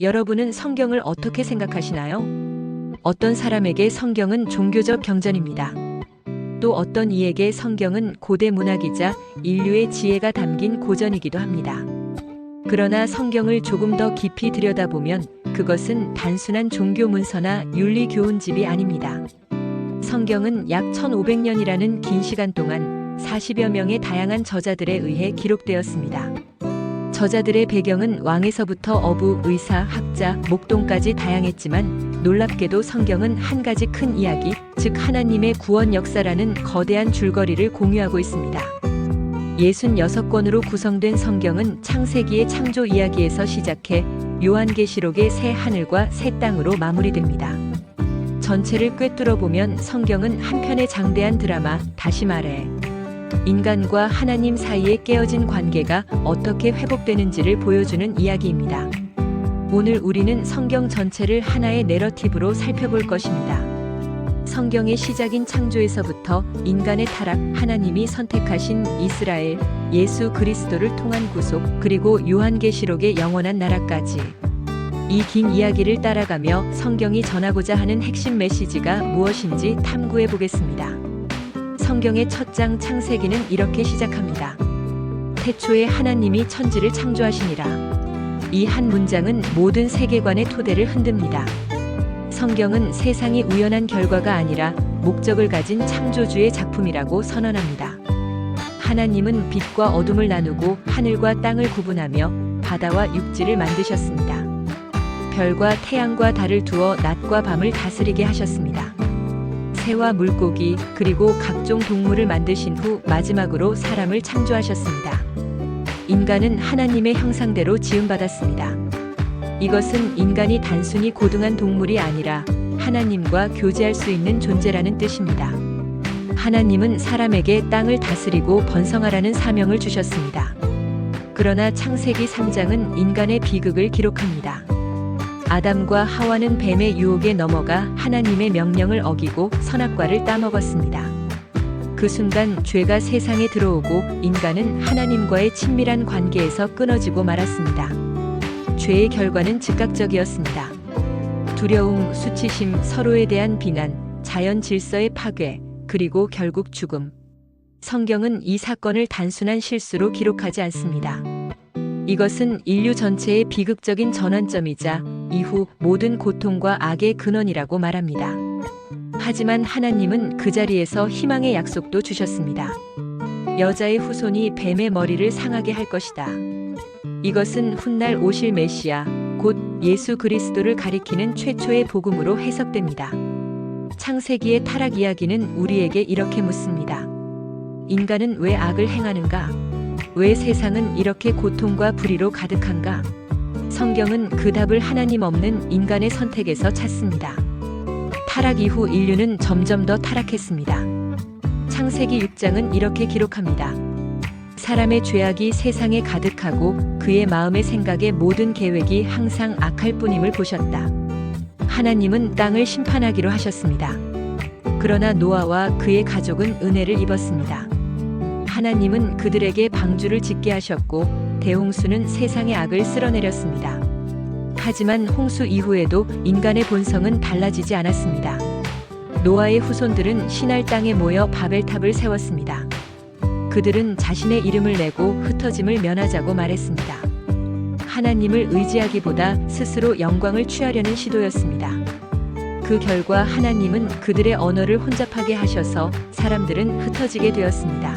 여러분은 성경을 어떻게 생각하시나요? 어떤 사람에게 성경은 종교적 경전입니다. 또 어떤 이에게 성경은 고대 문학이자 인류의 지혜가 담긴 고전이기도 합니다. 그러나 성경을 조금 더 깊이 들여다보면 그것은 단순한 종교 문서나 윤리 교훈집이 아닙니다. 성경은 약 1500년이라는 긴 시간 동안 40여 명의 다양한 저자들에 의해 기록되었습니다. 저자들의 배경은 왕에서부터 어부, 의사, 학자, 목동까지 다양했지만 놀랍게도 성경은 한 가지 큰 이야기, 즉 하나님의 구원 역사라는 거대한 줄거리를 공유하고 있습니다. 66권으로 구성된 성경은 창세기의 창조 이야기에서 시작해 요한계시록의 새 하늘과 새 땅으로 마무리됩니다. 전체를 꿰뚫어 보면 성경은 한편의 장대한 드라마, 다시 말해 인간과 하나님 사이에 깨어진 관계가 어떻게 회복되는지를 보여주는 이야기입니다. 오늘 우리는 성경 전체를 하나의 내러티브로 살펴볼 것입니다. 성경의 시작인 창조에서부터 인간의 타락, 하나님이 선택하신 이스라엘, 예수 그리스도를 통한 구속, 그리고 요한계시록의 영원한 나라까지. 이 긴 이야기를 따라가며 성경이 전하고자 하는 핵심 메시지가 무엇인지 탐구해 보겠습니다. 성경의 첫 장 창세기는 이렇게 시작합니다. 태초에 하나님이 천지를 창조하시니라. 이 한 문장은 모든 세계관의 토대를 흔듭니다. 성경은 세상이 우연한 결과가 아니라 목적을 가진 창조주의 작품이라고 선언합니다. 하나님은 빛과 어둠을 나누고 하늘과 땅을 구분하며 바다와 육지를 만드셨습니다. 별과 태양과 달을 두어 낮과 밤을 다스리게 하셨습니다. 새와 물고기 그리고 각종 동물을 만드신 후 마지막으로 사람을 창조하셨습니다. 인간은 하나님의 형상대로 지음받았습니다. 이것은 인간이 단순히 고등한 동물이 아니라 하나님과 교제할 수 있는 존재라는 뜻입니다. 하나님은 사람에게 땅을 다스리고 번성하라는 사명을 주셨습니다. 그러나 창세기 3장은 인간의 비극을 기록합니다. 아담과 하와는 뱀의 유혹에 넘어가 하나님의 명령을 어기고 선악과를 따먹었습니다. 그 순간 죄가 세상에 들어오고 인간은 하나님과의 친밀한 관계에서 끊어지고 말았습니다. 죄의 결과는 즉각적이었습니다. 두려움, 수치심, 서로에 대한 비난, 자연 질서의 파괴, 그리고 결국 죽음. 성경은 이 사건을 단순한 실수로 기록하지 않습니다. 이것은 인류 전체의 비극적인 전환점이자 이후 모든 고통과 악의 근원이라고 말합니다. 하지만 하나님은 그 자리에서 희망의 약속도 주셨습니다. 여자의 후손이 뱀의 머리를 상하게 할 것이다. 이것은 훗날 오실 메시아, 곧 예수 그리스도를 가리키는 최초의 복음으로 해석됩니다. 창세기의 타락 이야기는 우리에게 이렇게 묻습니다. 인간은 왜 악을 행하는가? 왜 세상은 이렇게 고통과 불의로 가득한가? 성경은 그 답을 하나님 없는 인간의 선택에서 찾습니다. 타락 이후 인류는 점점 더 타락했습니다. 창세기 6장은 이렇게 기록합니다. 사람의 죄악이 세상에 가득하고 그의 마음의 생각의 모든 계획이 항상 악할 뿐임을 보셨다. 하나님은 땅을 심판하기로 하셨습니다. 그러나 노아와 그의 가족은 은혜를 입었습니다. 하나님은 그들에게 방주를 짓게 하셨고 대홍수는 세상의 악을 쓸어내렸습니다. 하지만 홍수 이후에도 인간의 본성은 달라지지 않았습니다. 노아의 후손들은 시날 땅에 모여 바벨탑을 세웠습니다. 그들은 자신의 이름을 내고 흩어짐을 면하자고 말했습니다. 하나님을 의지하기보다 스스로 영광을 취하려는 시도였습니다. 그 결과 하나님은 그들의 언어를 혼잡하게 하셔서 사람들은 흩어지게 되었습니다.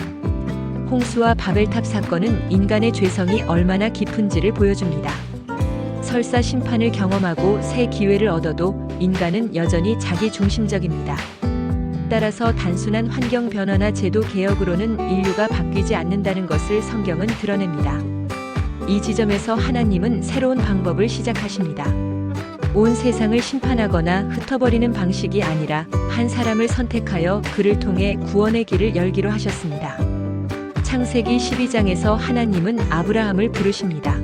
홍수와 바벨탑 사건은 인간의 죄성이 얼마나 깊은지를 보여줍니다. 설사 심판을 경험하고 새 기회를 얻어도 인간은 여전히 자기 중심적입니다. 따라서 단순한 환경 변화나 제도 개혁으로는 인류가 바뀌지 않는다는 것을 성경은 드러냅니다. 이 지점에서 하나님은 새로운 방법을 시작하십니다. 온 세상을 심판하거나 흩어버리는 방식이 아니라 한 사람을 선택하여 그를 통해 구원의 길을 열기로 하셨습니다. 창세기 12장에서 하나님은 아브라함을 부르십니다.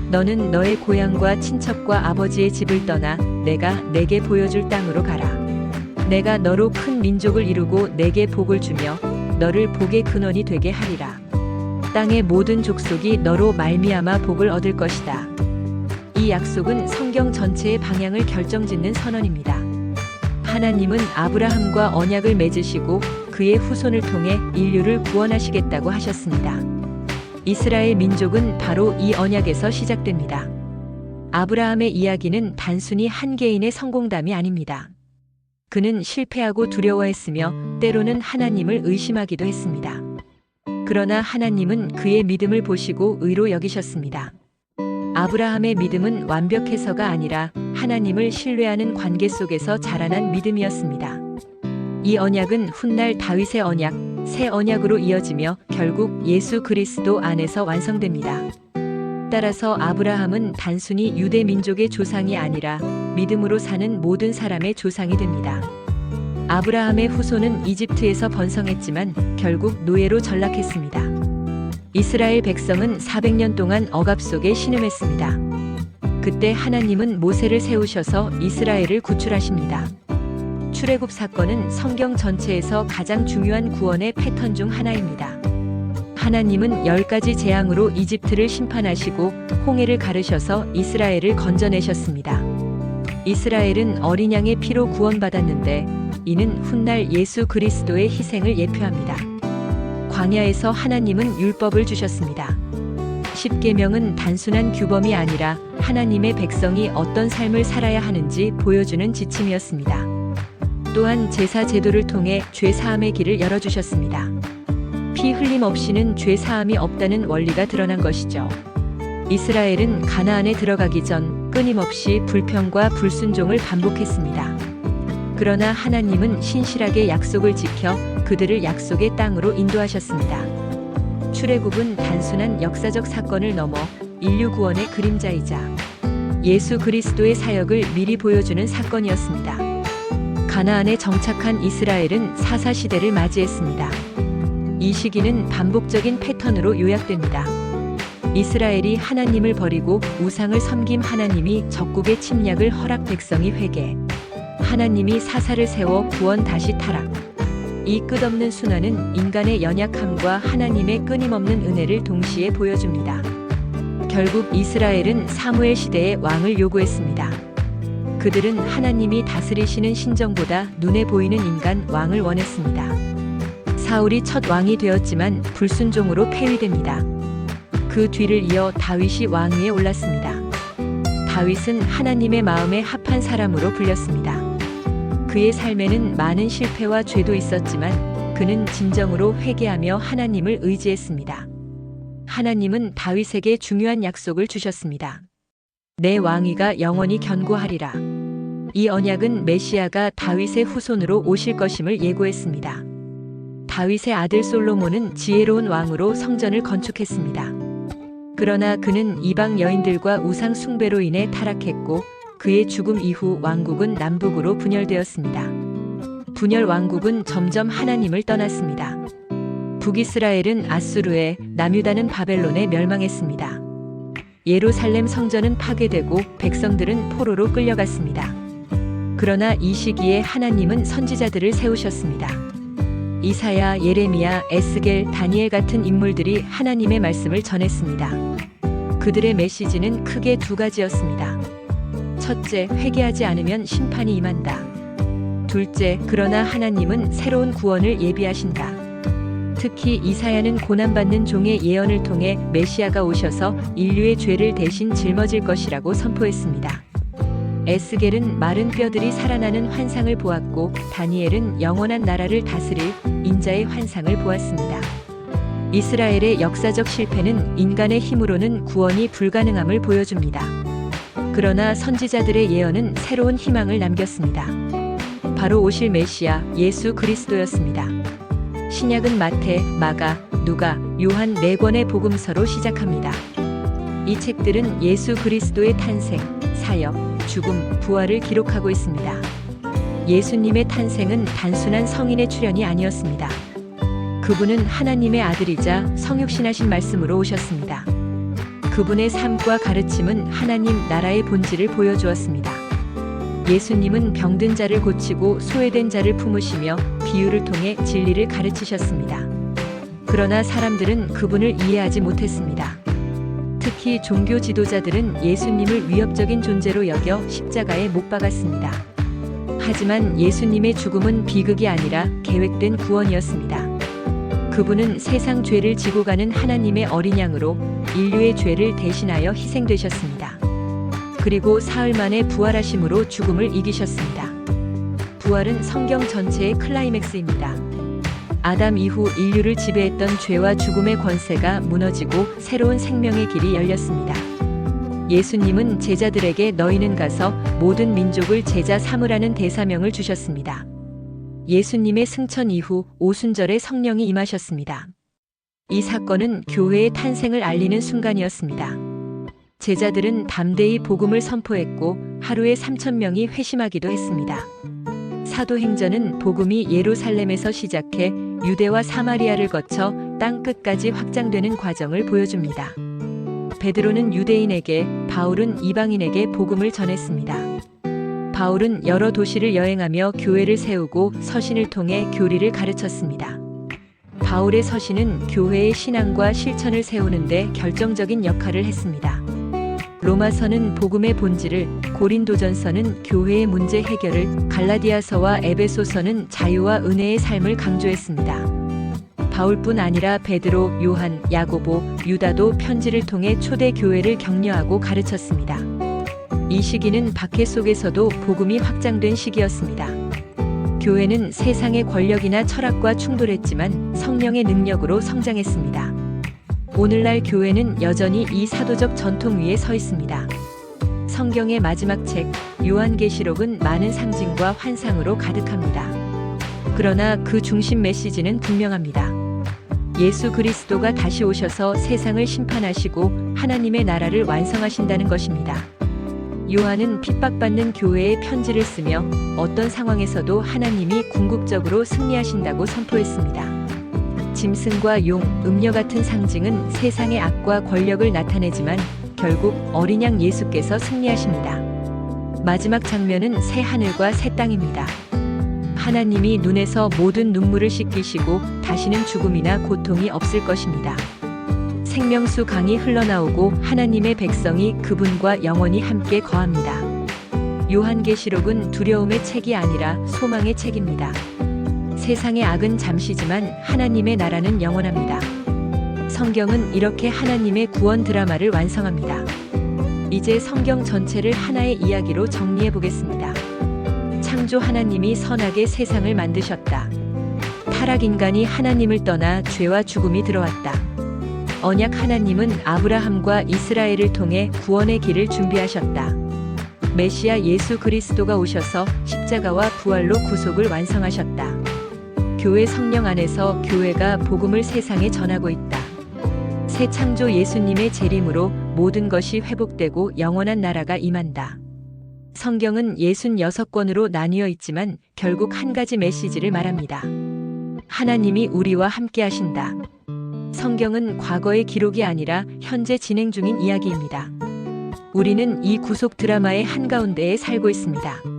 너는 너의 고향과 친척과 아버지의 집을 떠나 내가 내게 보여줄 땅으로 가라. 내가 너로 큰 민족을 이루고 내게 복을 주며 너를 복의 근원이 되게 하리라. 땅의 모든 족속이 너로 말미암아 복을 얻을 것이다. 이 약속은 성경 전체의 방향을 결정짓는 선언입니다. 하나님은 아브라함과 언약을 맺으시고 그의 후손을 통해 인류를 구원하시겠다고 하셨습니다. 이스라엘 민족은 바로 이 언약에서 시작됩니다. 아브라함의 이야기는 단순히 한 개인의 성공담이 아닙니다. 그는 실패하고 두려워했으며 때로는 하나님을 의심하기도 했습니다. 그러나 하나님은 그의 믿음을 보시고 의로 여기셨습니다. 아브라함의 믿음은 완벽해서가 아니라 하나님을 신뢰하는 관계 속에서 자라난 믿음이었습니다. 이 언약은 훗날 다윗의 언약, 새 언약으로 이어지며 결국 예수 그리스도 안에서 완성됩니다. 따라서 아브라함은 단순히 유대 민족의 조상이 아니라 믿음으로 사는 모든 사람의 조상이 됩니다. 아브라함의 후손은 이집트에서 번성했지만 결국 노예로 전락했습니다. 이스라엘 백성은 400년 동안 억압 속에 신음했습니다. 그때 하나님은 모세를 세우셔서 이스라엘을 구출하십니다. 출애굽 사건은 성경 전체에서 가장 중요한 구원의 패턴 중 하나입니다. 하나님은 10가지 재앙으로 이집트를 심판하시고 홍해를 가르셔서 이스라엘을 건져내셨습니다. 이스라엘은 어린 양의 피로 구원받았는데 이는 훗날 예수 그리스도의 희생을 예표합니다. 광야에서 하나님은 율법을 주셨습니다. 십계명은 단순한 규범이 아니라 하나님의 백성이 어떤 삶을 살아야 하는지 보여주는 지침이었습니다. 또한 제사 제도를 통해 죄 사함의 길을 열어주셨습니다. 피 흘림 없이는 죄 사함이 없다는 원리가 드러난 것이죠. 이스라엘은 가나안에 들어가기 전 끊임없이 불평과 불순종을 반복했습니다. 그러나 하나님은 신실하게 약속을 지켜 그들을 약속의 땅으로 인도하셨습니다. 출애굽은 단순한 역사적 사건을 넘어 인류 구원의 그림자이자 예수 그리스도의 사역을 미리 보여주는 사건이었습니다. 가나안에 정착한 이스라엘은 사사시대를 맞이했습니다. 이 시기는 반복적인 패턴으로 요약됩니다. 이스라엘이 하나님을 버리고 우상을 섬김 하나님이 적국의 침략을 허락 백성이 회개. 하나님이 사사를 세워 구원 다시 타락. 이 끝없는 순환은 인간의 연약함과 하나님의 끊임없는 은혜를 동시에 보여줍니다. 결국 이스라엘은 사무엘 시대의 왕을 요구했습니다. 그들은 하나님이 다스리시는 신정보다 눈에 보이는 인간 왕을 원했습니다. 사울이 첫 왕이 되었지만 불순종으로 폐위됩니다. 그 뒤를 이어 다윗이 왕위에 올랐습니다. 다윗은 하나님의 마음에 합한 사람으로 불렸습니다. 그의 삶에는 많은 실패와 죄도 있었지만 그는 진정으로 회개하며 하나님을 의지했습니다. 하나님은 다윗에게 중요한 약속을 주셨습니다. 내 왕위가 영원히 견고하리라. 이 언약은 메시아가 다윗의 후손으로 오실 것임을 예고했습니다. 다윗의 아들 솔로몬은 지혜로운 왕으로 성전을 건축했습니다. 그러나 그는 이방 여인들과 우상 숭배로 인해 타락했고 그의 죽음 이후 왕국은 남북으로 분열되었습니다. 분열 왕국은 점점 하나님을 떠났습니다. 북이스라엘은 아수르에, 남유다는 바벨론에 멸망했습니다. 예루살렘 성전은 파괴되고 백성들은 포로로 끌려갔습니다. 그러나 이 시기에 하나님은 선지자들을 세우셨습니다. 이사야, 예레미야, 에스겔, 다니엘 같은 인물들이 하나님의 말씀을 전했습니다. 그들의 메시지는 크게 두 가지였습니다. 첫째, 회개하지 않으면 심판이 임한다. 둘째, 그러나 하나님은 새로운 구원을 예비하신다. 특히 이사야는 고난받는 종의 예언을 통해 메시아가 오셔서 인류의 죄를 대신 짊어질 것이라고 선포했습니다. 에스겔은 마른 뼈들이 살아나는 환상을 보았고 다니엘은 영원한 나라를 다스릴 인자의 환상을 보았습니다. 이스라엘의 역사적 실패는 인간의 힘으로는 구원이 불가능함을 보여줍니다. 그러나 선지자들의 예언은 새로운 희망을 남겼습니다. 바로 오실 메시아 예수 그리스도였습니다. 신약은 마태, 마가, 누가, 요한 4권의 복음서로 시작합니다. 이 책들은 예수 그리스도의 탄생, 사역, 죽음, 부활을 기록하고 있습니다. 예수님의 탄생은 단순한 성인의 출현이 아니었습니다. 그분은 하나님의 아들이자 성육신하신 말씀으로 오셨습니다. 그분의 삶과 가르침은 하나님 나라의 본질을 보여주었습니다. 예수님은 병든 자를 고치고 소외된 자를 품으시며 비유를 통해 진리를 가르치셨습니다. 그러나 사람들은 그분을 이해하지 못했습니다. 특히 특히 종교 지도자들은 예수님을 위협적인 존재로 여겨 십자가에 못 박았습니다. 하지만 예수님의 죽음은 비극이 아니라 계획된 구원이었습니다. 그분은 세상 죄를 지고 가는 하나님의 어린 양으로 인류의 죄를 대신하여 희생되셨습니다. 그리고 사흘 만에 부활하심으로 죽음을 이기셨습니다. 부활은 성경 전체의 클라이맥스입니다. 아담 이후 인류를 지배했던 죄와 죽음의 권세가 무너지고 새로운 생명의 길이 열렸습니다. 예수님은 제자들에게 너희는 가서 모든 민족을 제자 삼으라는 대사명을 주셨습니다. 예수님의 승천 이후 오순절에 성령이 임하셨습니다. 이 사건은 교회의 탄생을 알리는 순간이었습니다. 제자들은 담대히 복음을 선포했고 하루에 3,000명이 회심하기도 했습니다. 사도행전은 복음이 예루살렘에서 시작해 유대와 사마리아를 거쳐 땅 끝까지 확장되는 과정을 보여줍니다. 베드로는 유대인에게, 바울은 이방인에게 복음을 전했습니다. 바울은 여러 도시를 여행하며 교회를 세우고 서신을 통해 교리를 가르쳤습니다. 바울의 서신은 교회의 신앙과 실천을 세우는 데 결정적인 역할을 했습니다. 로마서는 복음의 본질을, 고린도전서는 교회의 문제 해결을, 갈라디아서와 에베소서는 자유와 은혜의 삶을 강조했습니다. 바울뿐 아니라 베드로, 요한, 야고보, 유다도 편지를 통해 초대 교회를 격려하고 가르쳤습니다. 이 시기는 박해 속에서도 복음이 확장된 시기였습니다. 교회는 세상의 권력이나 철학과 충돌했지만 성령의 능력으로 성장했습니다. 오늘날 교회는 여전히 이 사도적 전통 위에 서 있습니다. 성경의 마지막 책, 요한계시록은 많은 상징과 환상으로 가득합니다. 그러나 그 중심 메시지는 분명합니다. 예수 그리스도가 다시 오셔서 세상을 심판하시고 하나님의 나라를 완성하신다는 것입니다. 요한은 핍박받는 교회에 편지를 쓰며 어떤 상황에서도 하나님이 궁극적으로 승리하신다고 선포했습니다. 짐승과 용, 음녀 같은 상징은 세상의 악과 권력을 나타내지만 결국 어린 양 예수께서 승리하십니다. 마지막 장면은 새 하늘과 새 땅입니다. 하나님이 눈에서 모든 눈물을 씻기시고 다시는 죽음이나 고통이 없을 것입니다. 생명수 강이 흘러나오고 하나님의 백성이 그분과 영원히 함께 거합니다. 요한계시록은 두려움의 책이 아니라 소망의 책입니다. 세상의 악은 잠시지만 하나님의 나라는 영원합니다. 성경은 이렇게 하나님의 구원 드라마를 완성합니다. 이제 성경 전체를 하나의 이야기로 정리해 보겠습니다. 창조 하나님이 선하게 세상을 만드셨다. 타락 인간이 하나님을 떠나 죄와 죽음이 들어왔다. 언약 하나님은 아브라함과 이스라엘을 통해 구원의 길을 준비하셨다. 메시아 예수 그리스도가 오셔서 십자가와 부활로 구속을 완성하셨다. 교회 성령 안에서 교회가 복음을 세상에 전하고 있다. 새 창조 예수님의 재림으로 모든 것이 회복되고 영원한 나라가 임한다. 성경은 66권으로 나뉘어 있지만 결국 한 가지 메시지를 말합니다. 하나님이 우리와 함께 하신다. 성경은 과거의 기록이 아니라 현재 진행 중인 이야기입니다. 우리는 이 구속 드라마의 한가운데에 살고 있습니다.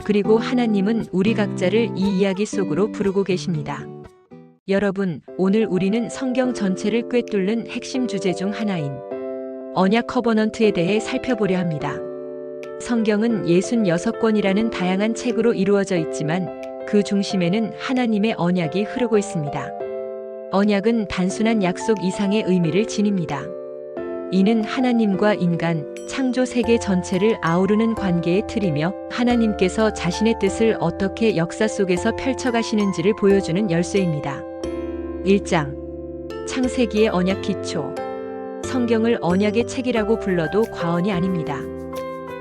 그리고 하나님은 우리 각자를 이 이야기 속으로 부르고 계십니다. 여러분, 오늘 우리는 성경 전체를 꿰뚫는 핵심 주제 중 하나인 언약 커버넌트에 대해 살펴보려 합니다. 성경은 66권이라는 다양한 책으로 이루어져 있지만 그 중심에는 하나님의 언약이 흐르고 있습니다. 언약은 단순한 약속 이상의 의미를 지닙니다. 이는 하나님과 인간, 창조 세계 전체를 아우르는 관계의 틀이며 하나님께서 자신의 뜻을 어떻게 역사 속에서 펼쳐가시는지를 보여주는 열쇠입니다. 1장 창세기의 언약 기초. 성경을 언약의 책이라고 불러도 과언이 아닙니다.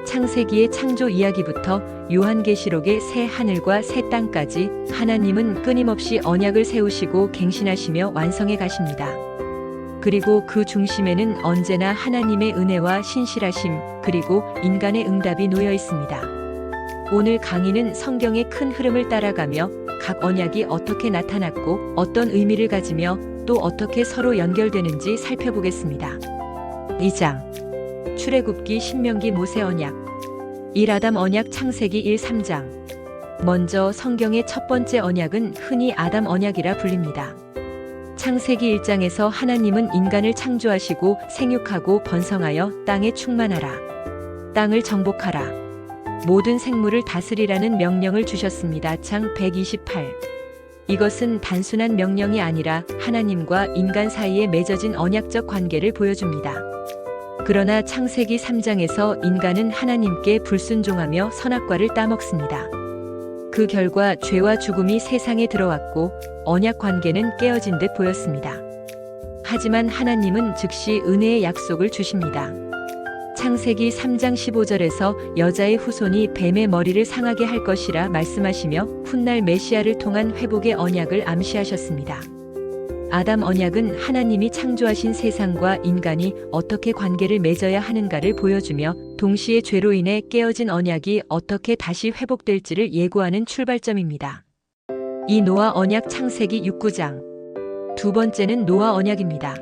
창세기의 창조 이야기부터 요한계시록의 새 하늘과 새 땅까지 하나님은 끊임없이 언약을 세우시고 갱신하시며 완성해 가십니다. 그리고 그 중심에는 언제나 하나님의 은혜와 신실하심, 그리고 인간의 응답이 놓여 있습니다. 오늘 강의는 성경의 큰 흐름을 따라가며 각 언약이 어떻게 나타났고 어떤 의미를 가지며 또 어떻게 서로 연결되는지 살펴보겠습니다. 2장 출애굽기 신명기 모세 언약 1아담 언약 창세기 1, 3장 먼저 성경의 첫 번째 언약은 흔히 아담 언약이라 불립니다. 창세기 1장에서 하나님은 인간을 창조하시고 생육하고 번성하여 땅에 충만하라. 땅을 정복하라. 모든 생물을 다스리라는 명령을 주셨습니다. 장 128. 이것은 단순한 명령이 아니라 하나님과 인간 사이에 맺어진 언약적 관계를 보여줍니다. 그러나 창세기 3장에서 인간은 하나님께 불순종하며 선악과를 따먹습니다. 그 결과 죄와 죽음이 세상에 들어왔고 언약 관계는 깨어진 듯 보였습니다. 하지만 하나님은 즉시 은혜의 약속을 주십니다. 창세기 3장 15절에서 여자의 후손이 뱀의 머리를 상하게 할 것이라 말씀하시며 훗날 메시아를 통한 회복의 언약을 암시하셨습니다. 아담 언약은 하나님이 창조하신 세상과 인간이 어떻게 관계를 맺어야 하는가를 보여주며 동시에 죄로 인해 깨어진 언약이 어떻게 다시 회복될지를 예고하는 출발점입니다. 이 노아 언약 창세기 6-9장. 두 번째는 노아 언약입니다.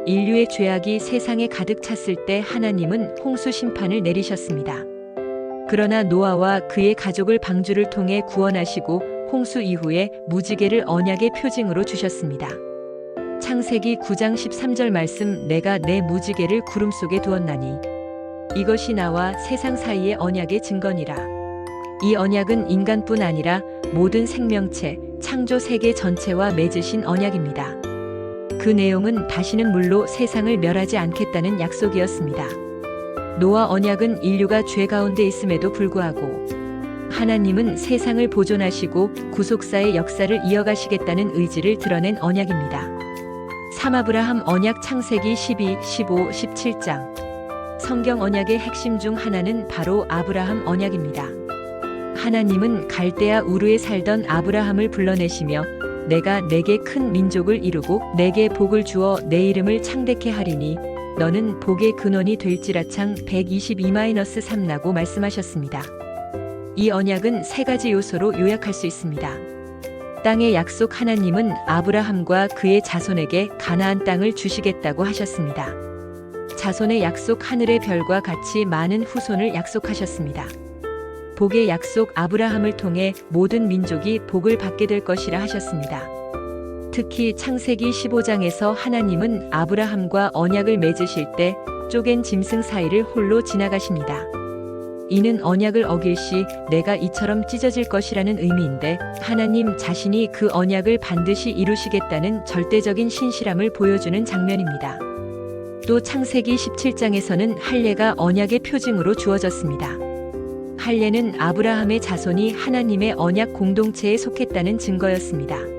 인류의 죄악이 세상에 가득 찼을 때 하나님은 홍수 심판을 내리셨습니다. 그러나 노아와 그의 가족을 방주를 통해 구원하시고 홍수 이후에 무지개를 언약의 표징으로 주셨습니다. 창세기 9장 13절 말씀 내가 내 무지개를 구름 속에 두었나니 이것이 나와 세상 사이의 언약의 증거니라. 이 언약은 인간뿐 아니라 모든 생명체, 창조 세계 전체와 맺으신 언약입니다. 그 내용은 다시는 물로 세상을 멸하지 않겠다는 약속이었습니다. 노아 언약은 인류가 죄 가운데 있음에도 불구하고 하나님은 세상을 보존하시고 구속사의 역사를 이어가시겠다는 의지를 드러낸 언약입니다. 아브라함 언약 창세기 12, 15, 17장. 성경 언약의 핵심 중 하나는 바로 아브라함 언약입니다. 하나님은 갈대아 우르에 살던 아브라함을 불러내시며 내가 내게 큰 민족을 이루고 내게 복을 주어 내 이름을 창대케 하리니 너는 복의 근원이 될지라. 창 122-3라고 말씀하셨습니다. 이 언약은 세 가지 요소로 요약할 수 있습니다. 땅의 약속. 하나님은 아브라함과 그의 자손에게 가나안 땅을 주시겠다고 하셨습니다. 자손의 약속. 하늘의 별과 같이 많은 후손을 약속하셨습니다. 복의 약속. 아브라함을 통해 모든 민족이 복을 받게 될 것이라 하셨습니다. 특히 창세기 15장에서 하나님은 아브라함과 언약을 맺으실 때 쪼갠 짐승 사이를 홀로 지나가십니다. 이는 언약을 어길 시 내가 이처럼 찢어질 것이라는 의미인데 하나님 자신이 그 언약을 반드시 이루시겠다는 절대적인 신실함을 보여주는 장면입니다. 또 창세기 17장에서는 할례가 언약의 표징으로 주어졌습니다. 할례는 아브라함의 자손이 하나님의 언약 공동체에 속했다는 증거였습니다.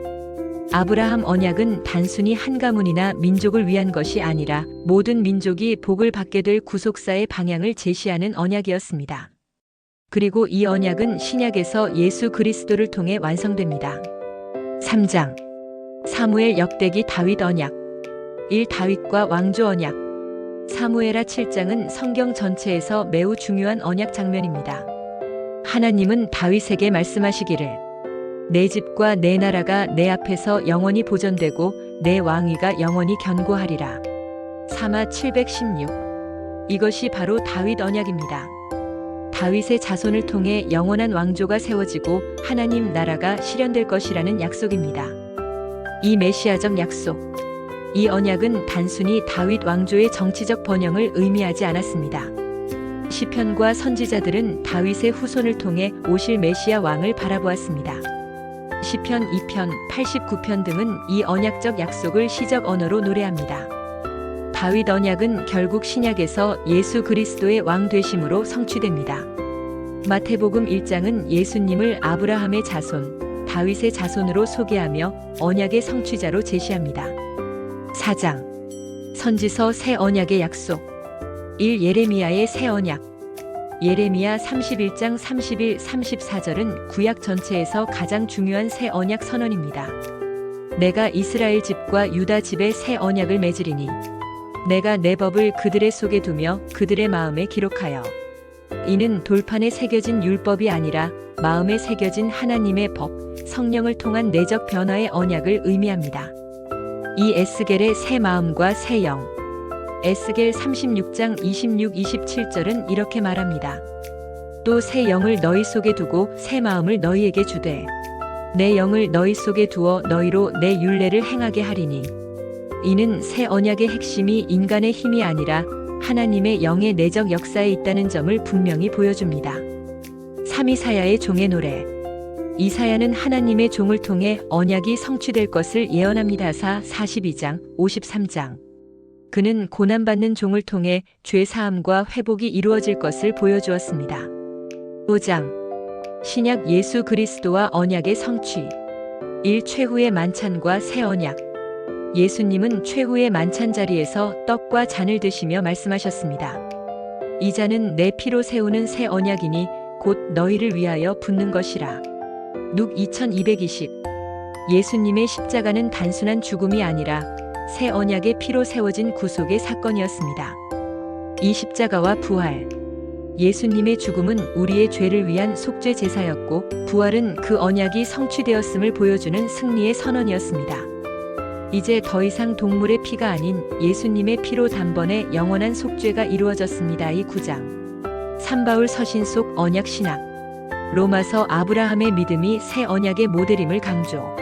아브라함 언약은 단순히 한 가문이나 민족을 위한 것이 아니라 모든 민족이 복을 받게 될 구속사의 방향을 제시하는 언약이었습니다. 그리고 이 언약은 신약에서 예수 그리스도를 통해 완성됩니다. 3장. 사무엘 역대기 다윗 언약. 1. 다윗과 왕조 언약. 사무엘하 7장은 성경 전체에서 매우 중요한 언약 장면입니다. 하나님은 다윗에게 말씀하시기를 내 집과 내 나라가 내 앞에서 영원히 보존되고 내 왕위가 영원히 견고하리라. 사마 716. 이것이 바로 다윗 언약입니다. 다윗의 자손을 통해 영원한 왕조가 세워지고 하나님 나라가 실현될 것이라는 약속입니다. 이 메시아적 약속. 이 언약은 단순히 다윗 왕조의 정치적 번영을 의미하지 않았습니다. 시편과 선지자들은 다윗의 후손을 통해 오실 메시아 왕을 바라보았습니다. 시편 2편, 89편 등은 이 언약적 약속을 시적 언어로 노래합니다. 다윗 언약은 결국 신약에서 예수 그리스도의 왕 되심으로 성취됩니다. 마태복음 1장은 예수님을 아브라함의 자손, 다윗의 자손으로 소개하며 언약의 성취자로 제시합니다. 4장. 선지서 새 언약의 약속. 1. 예레미야의 새 언약. 예레미야 31장 31, 34절은 구약 전체에서 가장 중요한 새 언약 선언입니다. 내가 이스라엘 집과 유다 집에 새 언약을 맺으리니 내가 내 법을 그들의 속에 두며 그들의 마음에 기록하여. 이는 돌판에 새겨진 율법이 아니라 마음에 새겨진 하나님의 법, 성령을 통한 내적 변화의 언약을 의미합니다. 이 에스겔의 새 마음과 새 영. 에스겔 36장 26, 27절은 이렇게 말합니다. 또 새 영을 너희 속에 두고 새 마음을 너희에게 주되 내 영을 너희 속에 두어 너희로 내 율례를 행하게 하리니. 이는 새 언약의 핵심이 인간의 힘이 아니라 하나님의 영의 내적 역사에 있다는 점을 분명히 보여줍니다. 3. 이사야의 종의 노래. 이사야는 하나님의 종을 통해 언약이 성취될 것을 예언합니다. 42장, 53장. 그는 고난받는 종을 통해 죄 사함과 회복이 이루어질 것을 보여주었습니다. 5장. 신약 예수 그리스도와 언약의 성취. 1. 최후의 만찬과 새 언약. 예수님은 최후의 만찬 자리에서 떡과 잔을 드시며 말씀하셨습니다. 이 잔은 내 피로 세우는 새 언약이니 곧 너희를 위하여 붓는 것이라. 룩 2220. 예수님의 십자가는 단순한 죽음이 아니라 새 언약의 피로 세워진 구속의 사건이었습니다. 이 십자가와 부활. 예수님의 죽음은 우리의 죄를 위한 속죄 제사였고, 부활은 그 언약이 성취되었음을 보여주는 승리의 선언이었습니다. 이제 더 이상 동물의 피가 아닌 예수님의 피로 단번에 영원한 속죄가 이루어졌습니다. 이 9장. 산바울 서신 속 언약 신학. 로마서 아브라함의 믿음이 새 언약의 모델임을 강조.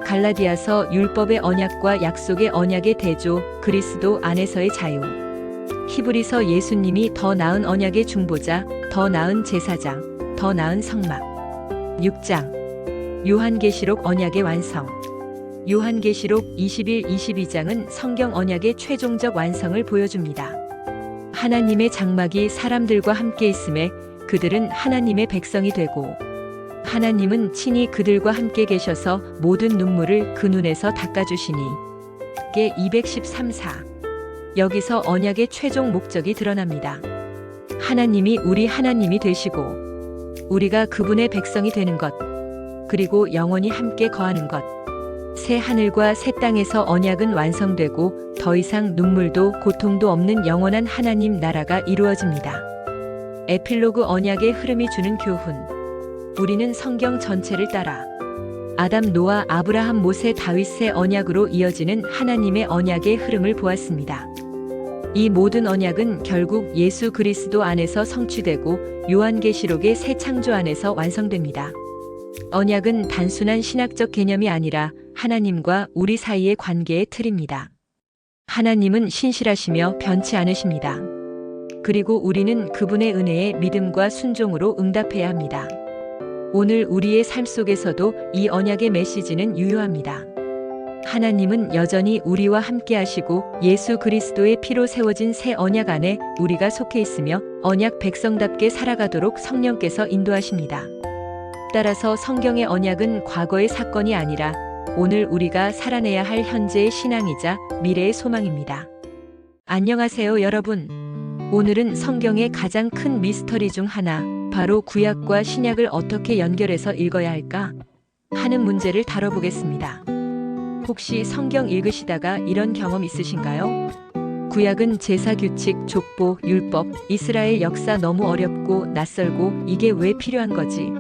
갈라디아서 율법의 언약과 약속의 언약의 대조, 그리스도 안에서의 자유. 히브리서 예수님이 더 나은 언약의 중보자, 더 나은 제사장, 더 나은 성막. 6장. 요한계시록 언약의 완성. 요한계시록 21, 22장은 성경 언약의 최종적 완성을 보여줍니다. 하나님의 장막이 사람들과 함께 있음에 그들은 하나님의 백성이 되고, 하나님은 친히 그들과 함께 계셔서 모든 눈물을 그 눈에서 닦아주시니. 게 213사. 여기서 언약의 최종 목적이 드러납니다. 하나님이 우리 하나님이 되시고 우리가 그분의 백성이 되는 것, 그리고 영원히 함께 거하는 것. 새 하늘과 새 땅에서 언약은 완성되고 더 이상 눈물도 고통도 없는 영원한 하나님 나라가 이루어집니다. 에필로그 언약의 흐름이 주는 교훈. 우리는 성경 전체를 따라 아담, 노아, 아브라함, 모세, 다윗의 언약으로 이어지는 하나님의 언약의 흐름을 보았습니다. 이 모든 언약은 결국 예수 그리스도 안에서 성취되고 요한계시록의 새 창조 안에서 완성됩니다. 언약은 단순한 신학적 개념이 아니라 하나님과 우리 사이의 관계의 틀입니다. 하나님은 신실하시며 변치 않으십니다. 그리고 우리는 그분의 은혜에 믿음과 순종으로 응답해야 합니다. 오늘 우리의 삶 속에서도 이 언약의 메시지는 유효합니다. 하나님은 여전히 우리와 함께 하시고 예수 그리스도의 피로 세워진 새 언약 안에 우리가 속해 있으며 언약 백성답게 살아가도록 성령께서 인도하십니다. 따라서 성경의 언약은 과거의 사건이 아니라 오늘 우리가 살아내야 할 현재의 신앙이자 미래의 소망입니다. 안녕하세요, 여러분. 오늘은 성경의 가장 큰 미스터리 중 하나, 바로 구약과 신약을 어떻게 연결해서 읽어야 할까 하는 문제를 다뤄보겠습니다. 혹시 성경 읽으시다가 이런 경험 있으신가요? 구약은 제사 규칙, 족보, 율법, 이스라엘 역사 너무 어렵고 낯설고 이게 왜 필요한 거지?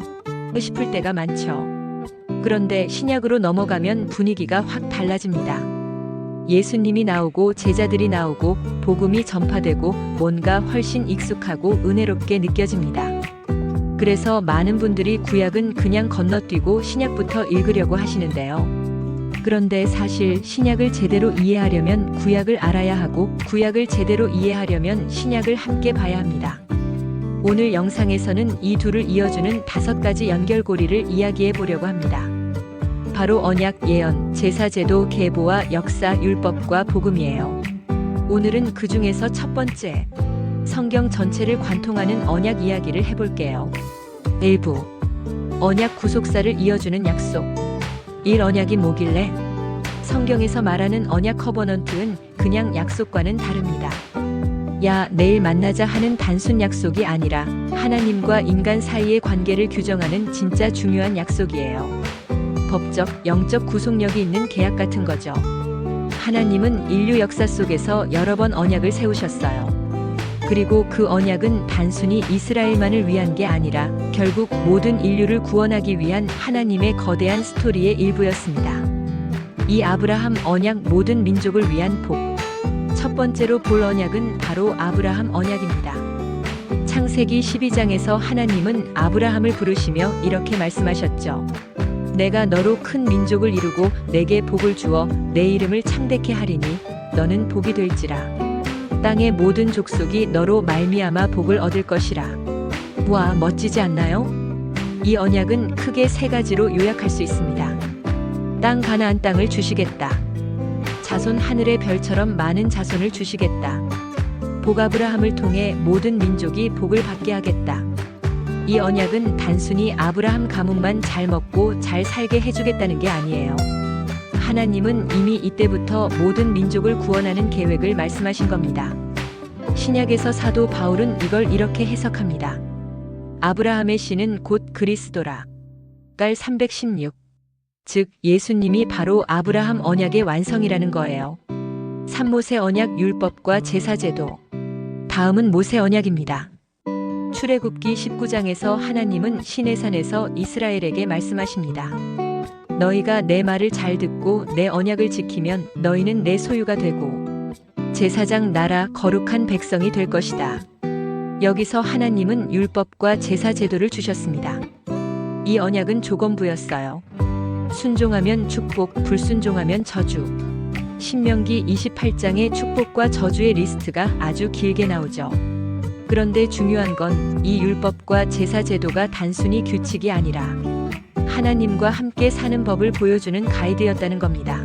싶을 때가 많죠. 그런데 신약으로 넘어가면 분위기가 확 달라집니다. 예수님이 나오고 제자들이 나오고 복음이 전파되고 뭔가 훨씬 익숙하고 은혜롭게 느껴집니다. 그래서 많은 분들이 구약은 그냥 건너뛰고 신약부터 읽으려고 하시는데요. 그런데 사실 신약을 제대로 이해하려면 구약을 알아야 하고 구약을 제대로 이해하려면 신약을 함께 봐야 합니다. 오늘 영상에서는 이 둘을 이어주는 5가지 연결고리를 이야기해 보려고 합니다. 바로 언약, 예언, 제사제도, 계보와 역사, 율법과 복음이에요. 오늘은 그 중에서 첫 번째, 성경 전체를 관통하는 언약 이야기를 해볼게요. 1부, 언약 구속사를 이어주는 약속. 1. 언약이 뭐길래? 성경에서 말하는 언약 커버넌트는 그냥 약속과는 다릅니다. 야, 내일 만나자 하는 단순 약속이 아니라 하나님과 인간 사이의 관계를 규정하는 진짜 중요한 약속이에요. 법적, 영적 구속력이 있는 계약 같은 거죠. 하나님은 인류 역사 속에서 여러 번 언약을 세우셨어요. 그리고 그 언약은 단순히 이스라엘만을 위한 게 아니라 결국 모든 인류를 구원하기 위한 하나님의 거대한 스토리의 일부였습니다. 이 아브라함 언약, 모든 민족을 위한 복. 첫 번째로 볼 언약은 바로 아브라함 언약입니다. 창세기 12장에서 하나님은 아브라함을 부르시며 이렇게 말씀하셨죠. 내가 너로 큰 민족을 이루고 내게 복을 주어 내 이름을 창대케 하리니 너는 복이 될지라. 땅의 모든 족속이 너로 말미암아 복을 얻을 것이라. 와, 멋지지 않나요? 이 언약은 크게 세 가지로 요약할 수 있습니다. 땅 가나안 땅을 주시겠다. 자손 하늘의 별처럼 많은 자손을 주시겠다. 복 아브라함을 통해 모든 민족이 복을 받게 하겠다. 이 언약은 단순히 아브라함 가문만 잘 먹고 잘 살게 해주겠다는 게 아니에요. 하나님은 이미 이때부터 모든 민족을 구원하는 계획을 말씀하신 겁니다. 신약에서 사도 바울은 이걸 이렇게 해석합니다. 아브라함의 씨는 곧 그리스도라. 깔 316. 즉 예수님이 바로 아브라함 언약의 완성이라는 거예요. 3모세 언약 율법과 제사제도. 다음은 모세 언약입니다. 출애굽기 19장에서 하나님은 시내산에서 이스라엘에게 말씀하십니다. 너희가 내 말을 잘 듣고 내 언약을 지키면 너희는 내 소유가 되고 제사장 나라 거룩한 백성이 될 것이다. 여기서 하나님은 율법과 제사 제도를 주셨습니다. 이 언약은 조건부였어요. 순종하면 축복, 불순종하면 저주. 신명기 28장의 축복과 저주의 리스트가 아주 길게 나오죠. 그런데 중요한 건 이 율법과 제사 제도가 단순히 규칙이 아니라 하나님과 함께 사는 법을 보여주는 가이드였다는 겁니다.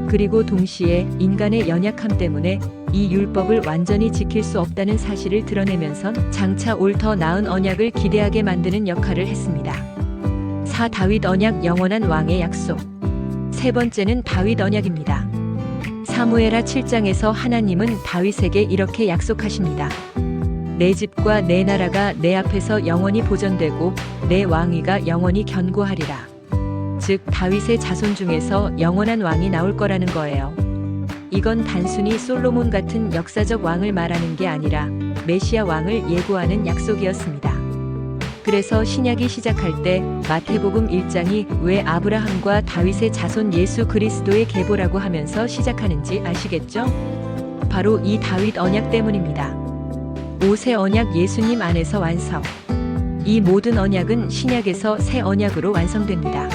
그리고 동시에 인간의 연약함 때문에 이 율법을 완전히 지킬 수 없다는 사실을 드러내면서 장차 올 더 나은 언약을 기대하게 만드는 역할을 했습니다. 4. 다윗 언약 영원한 왕의 약속. 세 번째는 다윗 언약입니다. 사무엘하 7장에서 하나님은 다윗에게 이렇게 약속하십니다. 내 집과 내 나라가 내 앞에서 영원히 보존되고 내 왕위가 영원히 견고하리라. 즉 다윗의 자손 중에서 영원한 왕이 나올 거라는 거예요. 이건 단순히 솔로몬 같은 역사적 왕을 말하는 게 아니라 메시아 왕을 예고하는 약속이었습니다. 그래서 신약이 시작할 때 마태복음 1장이 왜 아브라함과 다윗의 자손 예수 그리스도의 계보라고 하면서 시작하는지 아시겠죠? 바로 이 다윗 언약 때문입니다. 5세 언약 예수님 안에서 완성. 이 모든 언약은 신약에서 새 언약으로 완성됩니다.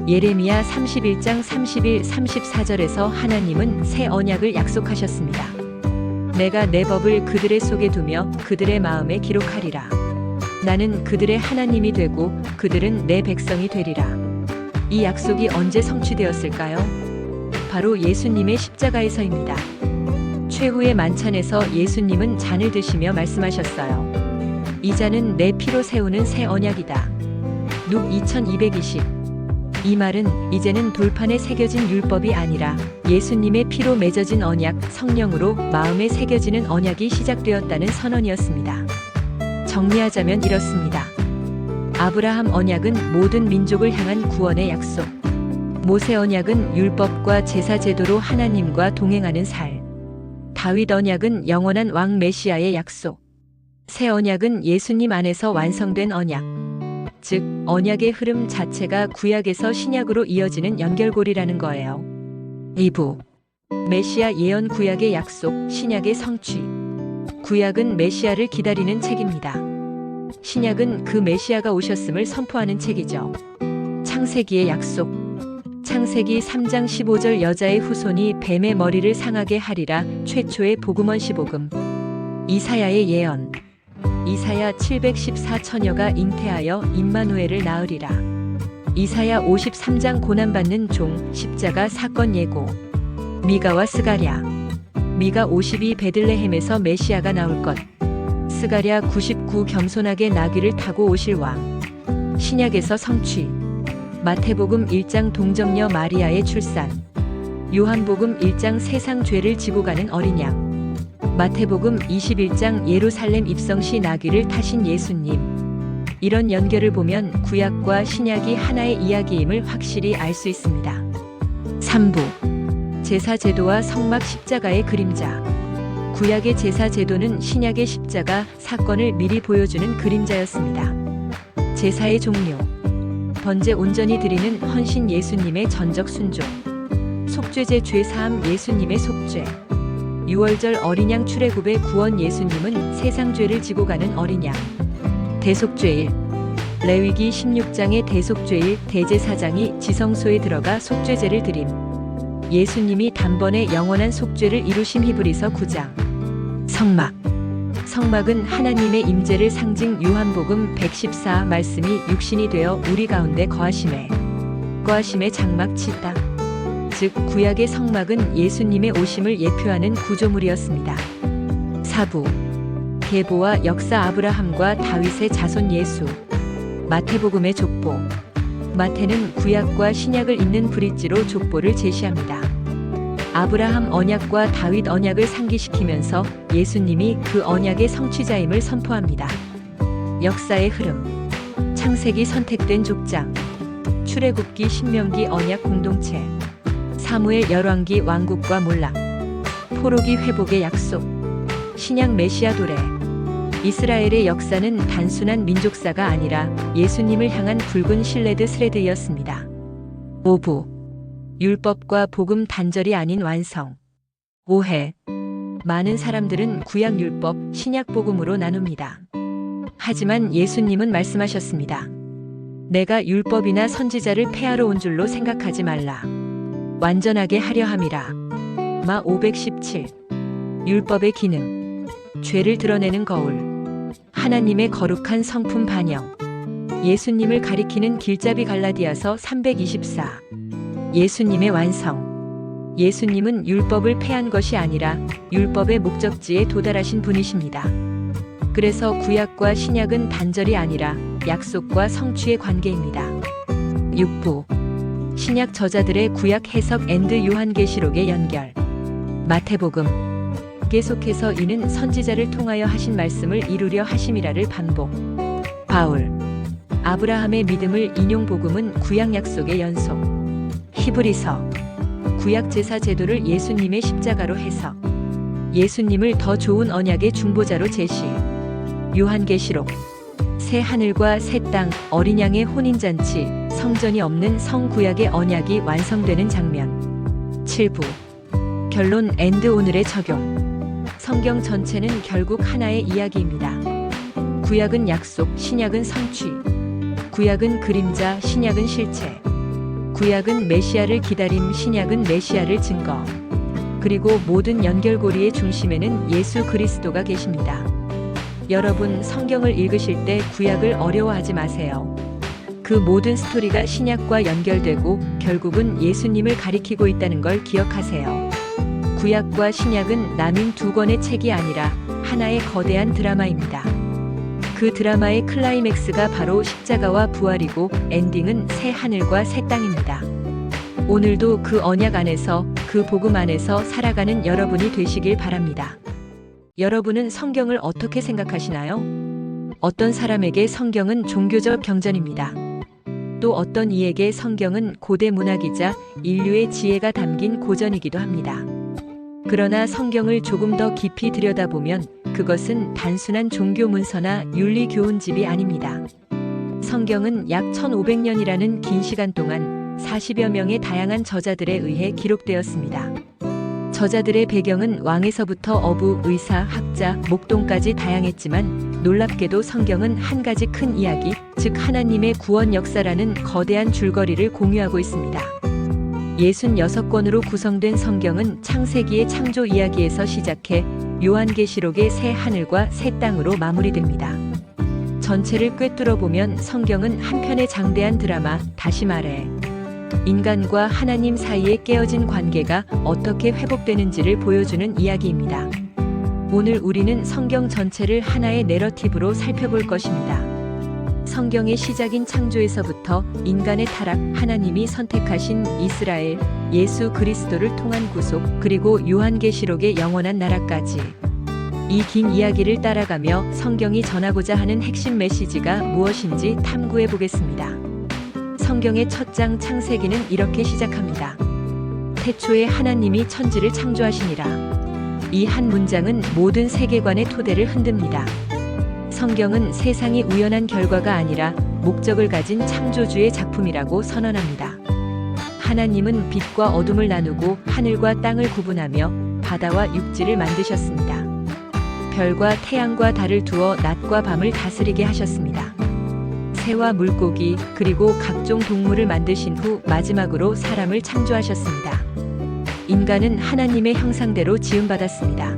예레미야 31장 31, 34절에서 하나님은 새 언약을 약속하셨습니다. 내가 내 법을 그들의 속에 두며 그들의 마음에 기록하리라. 나는 그들의 하나님이 되고 그들은 내 백성이 되리라. 이 약속이 언제 성취되었을까요? 바로 예수님의 십자가에서입니다. 최후의 만찬에서 예수님은 잔을 드시며 말씀하셨어요. 이 잔은 내 피로 세우는 새 언약이다. 룩 2220. 이 말은 이제는 돌판에 새겨진 율법이 아니라 예수님의 피로 맺어진 언약, 성령으로 마음에 새겨지는 언약이 시작되었다는 선언이었습니다. 정리하자면 이렇습니다. 아브라함 언약은 모든 민족을 향한 구원의 약속. 모세 언약은 율법과 제사 제도로 하나님과 동행하는 살. 다윗 언약은 영원한 왕 메시아의 약속. 새 언약은 예수님 안에서 완성된 언약. 즉 언약의 흐름 자체가 구약에서 신약으로 이어지는 연결고리라는 거예요. 2부. 메시아 예언 구약의 약속, 신약의 성취. 구약은 메시아를 기다리는 책입니다. 신약은 그 메시아가 오셨음을 선포하는 책이죠. 창세기의 약속. 창세기 3장 15절 여자의 후손이 뱀의 머리를 상하게 하리라. 최초의 복음원 시복음. 이사야의 예언. 이사야 714처녀가 잉태하여 임마누엘을 낳으리라. 이사야 53장 고난받는 종 십자가 사건 예고. 미가와 스가랴. 미가 52 베들레헴에서 메시아가 나올 것. 스가랴 99 겸손하게 나귀를 타고 오실 왕. 신약에서 성취. 마태복음 1장 동정녀 마리아의 출산. 요한복음 1장 세상 죄를 지고 가는 어린 양. 마태복음 21장 예루살렘 입성 시 나귀를 타신 예수님. 이런 연결을 보면 구약과 신약이 하나의 이야기임을 확실히 알 수 있습니다. 3부. 제사 제도와 성막 십자가의 그림자. 구약의 제사 제도는 신약의 십자가 사건을 미리 보여주는 그림자였습니다. 제사의 종료. 번제 온전히 드리는 헌신 예수님의 전적 순종. 속죄제 죄 사함 예수님의 속죄. 유월절 어린 양 출애굽의 구원 예수님은 세상 죄를 지고 가는 어린 양. 대속죄일. 레위기 16장의 대속죄일 대제사장이 지성소에 들어가 속죄제를 드림. 예수님이 단번에 영원한 속죄를 이루심. 히브리서 9장. 성막. 성막은 하나님의 임재를 상징. 요한복음 114 말씀이 육신이 되어 우리 가운데 거하심에 장막 치다. 즉 구약의 성막은 예수님의 오심을 예표하는 구조물이었습니다. 사부. 계보와 역사. 아브라함과 다윗의 자손. 예수. 마태복음의 족보. 마태는 구약과 신약을 잇는 브릿지로 족보를 제시합니다. 아브라함 언약과 다윗 언약을 상기시키면서 예수님이 그 언약의 성취자임을 선포합니다. 역사의 흐름. 창세기 선택된 족장. 출애굽기 신명기 언약 공동체. 사무엘 열왕기 왕국과 몰락. 포로기 회복의 약속. 신약 메시아 도래. 이스라엘의 역사는 단순한 민족사가 아니라 예수님을 향한 굵은 신레드 스레드였습니다. 오부. 율법과 복음 단절이 아닌 완성. 오해. 많은 사람들은 구약 율법, 신약 복음으로 나눕니다. 하지만 예수님은 말씀하셨습니다. 내가 율법이나 선지자를 폐하러 온 줄로 생각하지 말라. 완전하게 하려 함이라. 마 517. 율법의 기능. 죄를 드러내는 거울. 하나님의 거룩한 성품 반영. 예수님을 가리키는 길잡이. 갈라디아서 324. 예수님의 완성. 예수님은 율법을 폐한 것이 아니라 율법의 목적지에 도달하신 분이십니다. 그래서 구약과 신약은 단절이 아니라 약속과 성취의 관계입니다. 육부. 신약 저자들의 구약 해석 앤드 요한계시록의 연결. 마태복음. 계속해서 이는 선지자를 통하여 하신 말씀을 이루려 하심이라를 반복. 바울. 아브라함의 믿음을 인용. 복음은 구약 약속의 연속. 히브리서. 구약 제사 제도를 예수님의 십자가로 해석. 예수님을 더 좋은 언약의 중보자로 제시. 요한계시록. 새 하늘과 새 땅, 어린 양의 혼인잔치, 성전이 없는 성구약의 언약이 완성되는 장면. 7부. 결론 앤드 오늘의 적용. 성경 전체는 결국 하나의 이야기입니다. 구약은 약속, 신약은 성취. 구약은 그림자, 신약은 실체. 구약은 메시아를 기다림, 신약은 메시아를 증거. 그리고 모든 연결고리의 중심에는 예수 그리스도가 계십니다. 여러분, 성경을 읽으실 때 구약을 어려워하지 마세요. 그 모든 스토리가 신약과 연결되고 결국은 예수님을 가리키고 있다는 걸 기억하세요. 구약과 신약은 남인 두 권의 책이 아니라 하나의 거대한 드라마입니다. 그 드라마의 클라이맥스가 바로 십자가와 부활이고 엔딩은 새 하늘과 새 땅입니다. 오늘도 그 언약 안에서, 그 복음 안에서 살아가는 여러분이 되시길 바랍니다. 여러분은 성경을 어떻게 생각하시나요? 어떤 사람에게 성경은 종교적 경전입니다. 또 어떤 이에게 성경은 고대 문학이자 인류의 지혜가 담긴 고전이기도 합니다. 그러나 성경을 조금 더 깊이 들여다보면 그것은 단순한 종교 문서나 윤리 교훈집이 아닙니다. 성경은 약 1500년이라는 긴 시간 동안 40여 명의 다양한 저자들에 의해 기록되었습니다. 저자들의 배경은 왕에서부터 어부, 의사, 학자, 목동까지 다양했지만 놀랍게도 성경은 한 가지 큰 이야기, 즉 하나님의 구원 역사라는 거대한 줄거리를 공유하고 있습니다. 66권으로 구성된 성경은 창세기의 창조 이야기에서 시작해 요한계시록의 새 하늘과 새 땅으로 마무리됩니다. 전체를 꿰뚫어 보면 성경은 한편의 장대한 드라마, 다시 말해 인간과 하나님 사이에 깨어진 관계가 어떻게 회복되는지를 보여주는 이야기입니다. 오늘 우리는 성경 전체를 하나의 내러티브로 살펴볼 것입니다. 성경의 시작인 창조에서부터 인간의 타락, 하나님이 선택하신 이스라엘, 예수 그리스도를 통한 구속, 그리고 요한계시록의 영원한 나라까지. 이 긴 이야기를 따라가며 성경이 전하고자 하는 핵심 메시지가 무엇인지 탐구해 보겠습니다. 성경의 첫 장 창세기는 이렇게 시작합니다. 태초에 하나님이 천지를 창조하시니라. 이 한 문장은 모든 세계관의 토대를 흔듭니다. 성경은 세상이 우연한 결과가 아니라 목적을 가진 창조주의 작품이라고 선언합니다. 하나님은 빛과 어둠을 나누고 하늘과 땅을 구분하며 바다와 육지를 만드셨습니다. 별과 태양과 달을 두어 낮과 밤을 다스리게 하셨습니다. 새와 물고기 그리고 각종 동물을 만드신 후 마지막으로 사람을 창조하셨습니다. 인간은 하나님의 형상대로 지음받았습니다.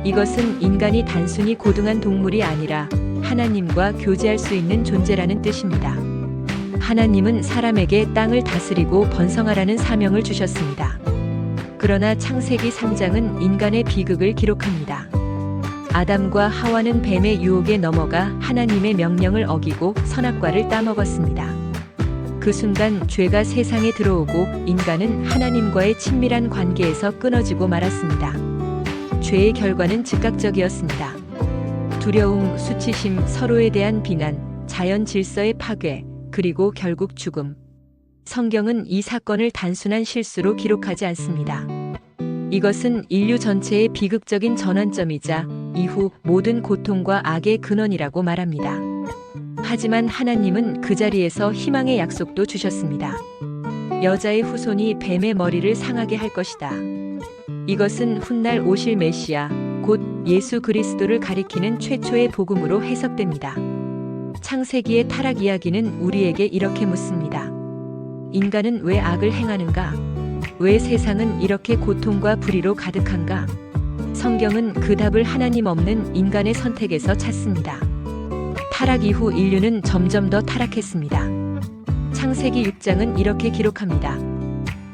이것은 인간이 단순히 고등한 동물이 아니라 하나님과 교제할 수 있는 존재라는 뜻입니다. 하나님은 사람에게 땅을 다스리고 번성하라는 사명을 주셨습니다. 그러나 창세기 3장은 인간의 비극을 기록합니다. 아담과 하와는 뱀의 유혹에 넘어가 하나님의 명령을 어기고 선악과를 따먹었습니다. 그 순간 죄가 세상에 들어오고 인간은 하나님과의 친밀한 관계에서 끊어지고 말았습니다. 죄의 결과는 즉각적이었습니다. 두려움, 수치심, 서로에 대한 비난, 자연 질서의 파괴, 그리고 결국 죽음. 성경은 이 사건을 단순한 실수로 기록하지 않습니다. 이것은 인류 전체의 비극적인 전환점이자 이후 모든 고통과 악의 근원이라고 말합니다. 하지만 하나님은 그 자리에서 희망의 약속도 주셨습니다. 여자의 후손이 뱀의 머리를 상하게 할 것이다. 이것은 훗날 오실 메시아, 곧 예수 그리스도를 가리키는 최초의 복음으로 해석됩니다. 창세기의 타락 이야기는 우리에게 이렇게 묻습니다. 인간은 왜 악을 행하는가? 왜 세상은 이렇게 고통과 불의로 가득한가? 성경은 그 답을 하나님 없는 인간의 선택에서 찾습니다. 타락 이후 인류는 점점 더 타락했습니다. 창세기 6장은 이렇게 기록합니다.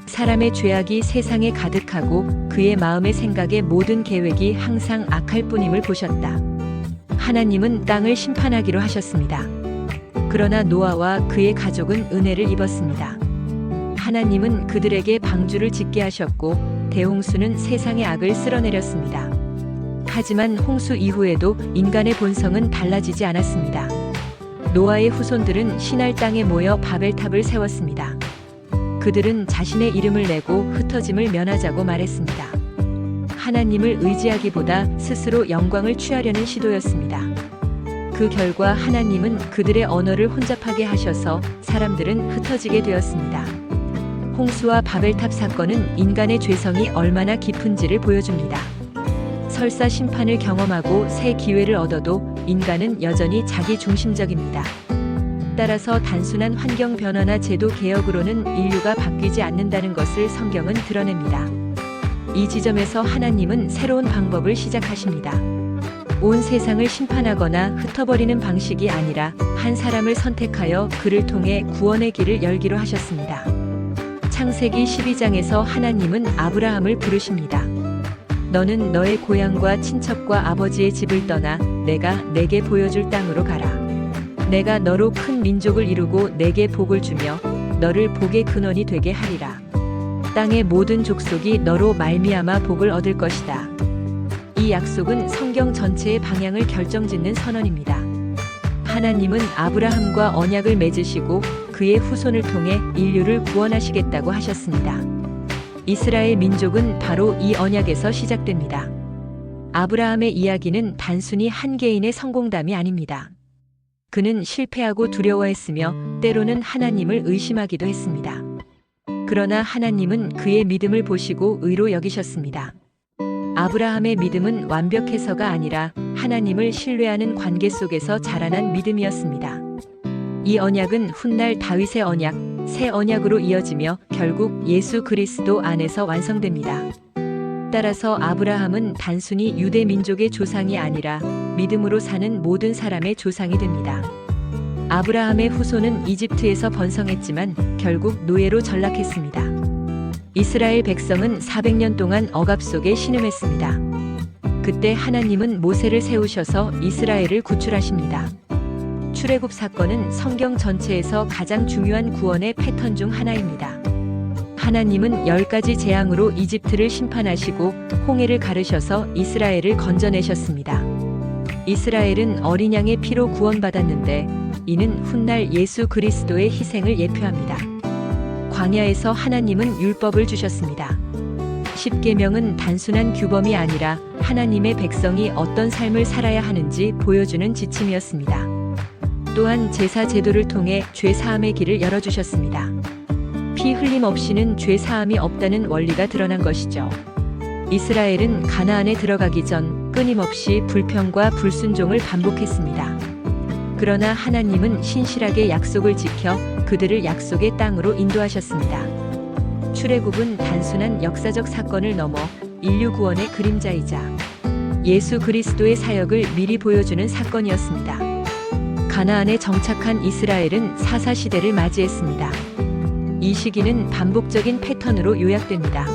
사람의 죄악이 세상에 가득하고 그의 마음의 생각의 모든 계획이 항상 악할 뿐임을 보셨다. 하나님은 땅을 심판하기로 하셨습니다. 그러나 노아와 그의 가족은 은혜를 입었습니다. 하나님은 그들에게 방주를 짓게 하셨고 대홍수는 세상의 악을 쓸어내렸습니다. 하지만 홍수 이후에도 인간의 본성은 달라지지 않았습니다. 노아의 후손들은 신할 땅에 모여 바벨탑을 세웠습니다. 그들은 자신의 이름을 내고 흩어짐을 면하자고 말했습니다. 하나님을 의지하기보다 스스로 영광을 취하려는 시도였습니다. 그 결과 하나님은 그들의 언어를 혼잡하게 하셔서 사람들은 흩어지게 되었습니다. 홍수와 바벨탑 사건은 인간의 죄성이 얼마나 깊은지를 보여줍니다. 설사 심판을 경험하고 새 기회를 얻어도 인간은 여전히 자기 중심적입니다. 따라서 단순한 환경 변화나 제도 개혁으로는 인류가 바뀌지 않는다는 것을 성경은 드러냅니다. 이 지점에서 하나님은 새로운 방법을 시작하십니다. 온 세상을 심판하거나 흩어버리는 방식이 아니라 한 사람을 선택하여 그를 통해 구원의 길을 열기로 하셨습니다. 창세기 12장에서 하나님은 아브라함을 부르십니다. 너는 너의 고향과 친척과 아버지의 집을 떠나 내가 내게 보여줄 땅으로 가라. 내가 너로 큰 민족을 이루고 내게 복을 주며 너를 복의 근원이 되게 하리라. 땅의 모든 족속이 너로 말미암아 복을 얻을 것이다. 이 약속은 성경 전체의 방향을 결정짓는 선언입니다. 하나님은 아브라함과 언약을 맺으시고 그의 후손을 통해 인류를 구원하시겠다고 하셨습니다. 이스라엘 민족은 바로 이 언약에서 시작됩니다. 아브라함의 이야기는 단순히 한 개인의 성공담이 아닙니다. 그는 실패하고 두려워했으며 때로는 하나님을 의심하기도 했습니다. 그러나 하나님은 그의 믿음을 보시고 의로 여기셨습니다. 아브라함의 믿음은 완벽해서가 아니라 하나님을 신뢰하는 관계 속에서 자라난 믿음이었습니다. 이 언약은 훗날 다윗의 언약, 새 언약으로 이어지며 결국 예수 그리스도 안에서 완성됩니다. 따라서 아브라함은 단순히 유대 민족의 조상이 아니라 믿음으로 사는 모든 사람의 조상이 됩니다. 아브라함의 후손은 이집트에서 번성했지만 결국 노예로 전락했습니다. 이스라엘 백성은 400년 동안 억압 속에 신음했습니다. 그때 하나님은 모세를 세우셔서 이스라엘을 구출하십니다. 출애굽 사건은 성경 전체에서 가장 중요한 구원의 패턴 중 하나입니다. 하나님은 10가지 재앙으로 이집트를 심판하시고 홍해를 가르셔서 이스라엘을 건져내셨습니다. 이스라엘은 어린 양의 피로 구원받았는데 이는 훗날 예수 그리스도의 희생을 예표합니다. 광야에서 하나님은 율법을 주셨습니다. 십계명은 단순한 규범이 아니라 하나님의 백성이 어떤 삶을 살아야 하는지 보여주는 지침이었습니다. 또한 제사 제도를 통해 죄 사함의 길을 열어주셨습니다. 피 흘림 없이는 죄 사함이 없다는 원리가 드러난 것이죠. 이스라엘은 가나안에 들어가기 전 끊임없이 불평과 불순종을 반복했습니다. 그러나 하나님은 신실하게 약속을 지켜 그들을 약속의 땅으로 인도하셨습니다. 출애굽은 단순한 역사적 사건을 넘어 인류 구원의 그림자이자 예수 그리스도의 사역을 미리 보여주는 사건이었습니다. 가나안에 정착한 이스라엘은 사사 시대를 맞이했습니다. 이 시기는 반복적인 패턴으로 요약됩니다.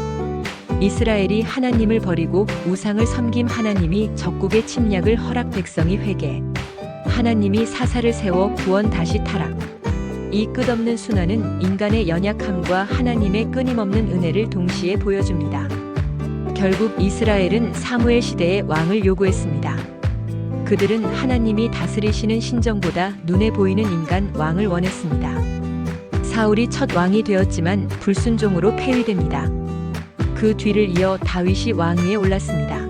이스라엘이 하나님을 버리고 우상을 섬김 하나님이 적국의 침략을 허락 백성이 회개. 하나님이 사사를 세워 구원 다시 타락. 이 끝없는 순환은 인간의 연약함과 하나님의 끊임없는 은혜를 동시에 보여줍니다. 결국 이스라엘은 사무엘 시대의 왕을 요구했습니다. 그들은 하나님이 다스리시는 신정보다 눈에 보이는 인간 왕을 원했습니다. 사울이 첫 왕이 되었지만 불순종으로 폐위됩니다. 그 뒤를 이어 다윗이 왕위에 올랐습니다.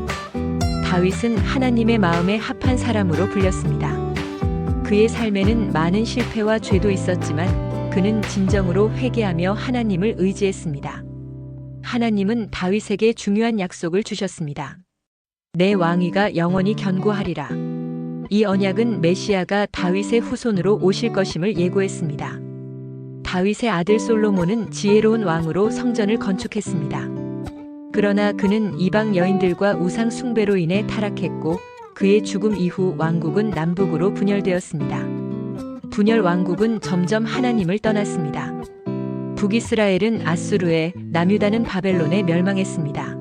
다윗은 하나님의 마음에 합한 사람으로 불렸습니다. 그의 삶에는 많은 실패와 죄도 있었지만 그는 진정으로 회개하며 하나님을 의지했습니다. 하나님은 다윗에게 중요한 약속을 주셨습니다. 내 왕위가 영원히 견고하리라. 이 언약은 메시아가 다윗의 후손으로 오실 것임을 예고했습니다. 다윗의 아들 솔로몬은 지혜로운 왕으로 성전을 건축했습니다. 그러나 그는 이방 여인들과 우상 숭배로 인해 타락했고 그의 죽음 이후 왕국은 남북으로 분열되었습니다. 분열 왕국은 점점 하나님을 떠났습니다. 북이스라엘은 아수르에, 남유다는 바벨론에 멸망했습니다.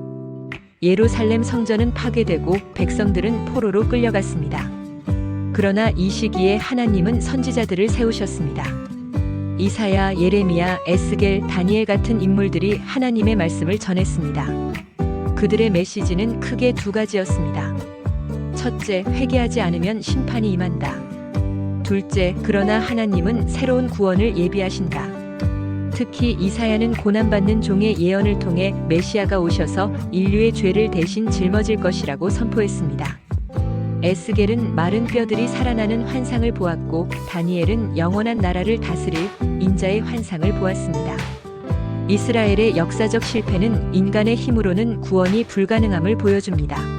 예루살렘 성전은 파괴되고 백성들은 포로로 끌려갔습니다. 그러나 이 시기에 하나님은 선지자들을 세우셨습니다. 이사야, 예레미야, 에스겔, 다니엘 같은 인물들이 하나님의 말씀을 전했습니다. 그들의 메시지는 크게 두 가지였습니다. 첫째, 회개하지 않으면 심판이 임한다. 둘째, 그러나 하나님은 새로운 구원을 예비하신다. 특히 이사야는 고난받는 종의 예언을 통해 메시아가 오셔서 인류의 죄를 대신 짊어질 것이라고 선포했습니다. 에스겔은 마른 뼈들이 살아나는 환상을 보았고 다니엘은 영원한 나라를 다스릴 인자의 환상을 보았습니다. 이스라엘의 역사적 실패는 인간의 힘으로는 구원이 불가능함을 보여줍니다.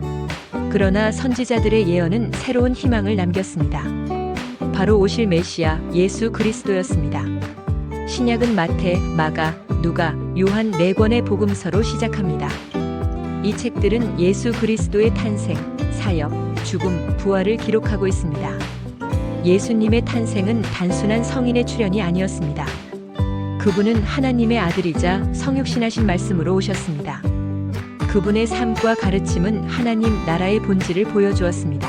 그러나 선지자들의 예언은 새로운 희망을 남겼습니다. 바로 오실 메시아 예수 그리스도였습니다. 신약은 마태, 마가, 누가, 요한 4권의 복음서로 시작합니다. 이 책들은 예수 그리스도의 탄생, 사역, 죽음, 부활을 기록하고 있습니다. 예수님의 탄생은 단순한 성인의 출현이 아니었습니다. 그분은 하나님의 아들이자 성육신하신 말씀으로 오셨습니다. 그분의 삶과 가르침은 하나님 나라의 본질을 보여주었습니다.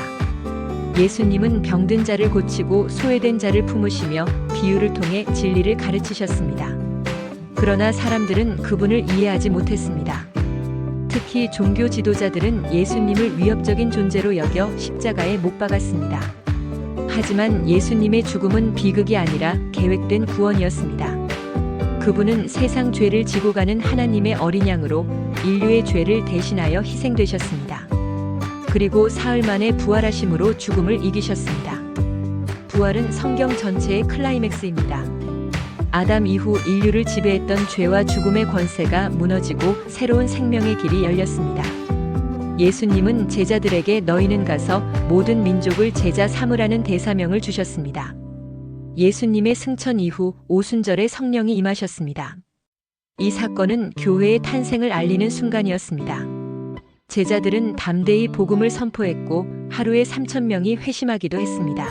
예수님은 병든 자를 고치고 소외된 자를 품으시며 비유를 통해 진리를 가르치셨습니다. 그러나 사람들은 그분을 이해하지 못했습니다. 특히 종교 지도자들은 예수님을 위협적인 존재로 여겨 십자가에 못 박았습니다. 하지만 예수님의 죽음은 비극이 아니라 계획된 구원이었습니다. 그분은 세상 죄를 지고 가는 하나님의 어린 양으로 인류의 죄를 대신하여 희생되셨습니다. 그리고 사흘 만에 부활하심으로 죽음을 이기셨습니다. 부활은 성경 전체의 클라이맥스입니다. 아담 이후 인류를 지배했던 죄와 죽음의 권세가 무너지고 새로운 생명의 길이 열렸습니다. 예수님은 제자들에게 너희는 가서 모든 민족을 제자 삼으라는 대사명을 주셨습니다. 예수님의 승천 이후 오순절에 성령이 임하셨습니다. 이 사건은 교회의 탄생을 알리는 순간이었습니다. 제자들은 담대히 복음을 선포했고 하루에 3,000명이 회심하기도 했습니다.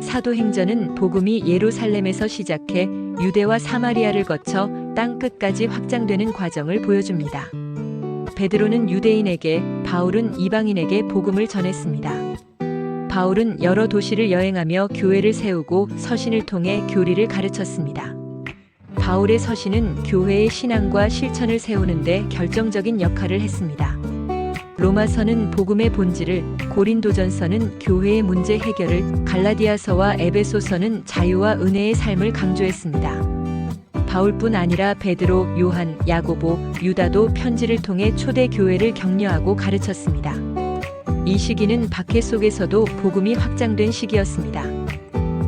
사도행전은 복음이 예루살렘에서 시작해 유대와 사마리아를 거쳐 땅 끝까지 확장되는 과정을 보여줍니다. 베드로는 유대인에게, 바울은 이방인에게 복음을 전했습니다. 바울은 여러 도시를 여행하며 교회를 세우고 서신을 통해 교리를 가르쳤습니다. 바울의 서신은 교회의 신앙과 실천을 세우는 데 결정적인 역할을 했습니다. 로마서는 복음의 본질을, 고린도전서는 교회의 문제 해결을, 갈라디아서와 에베소서는 자유와 은혜의 삶을 강조했습니다. 바울뿐 아니라 베드로, 요한, 야고보, 유다도 편지를 통해 초대 교회를 격려하고 가르쳤습니다. 이 시기는 박해 속에서도 복음이 확장된 시기였습니다.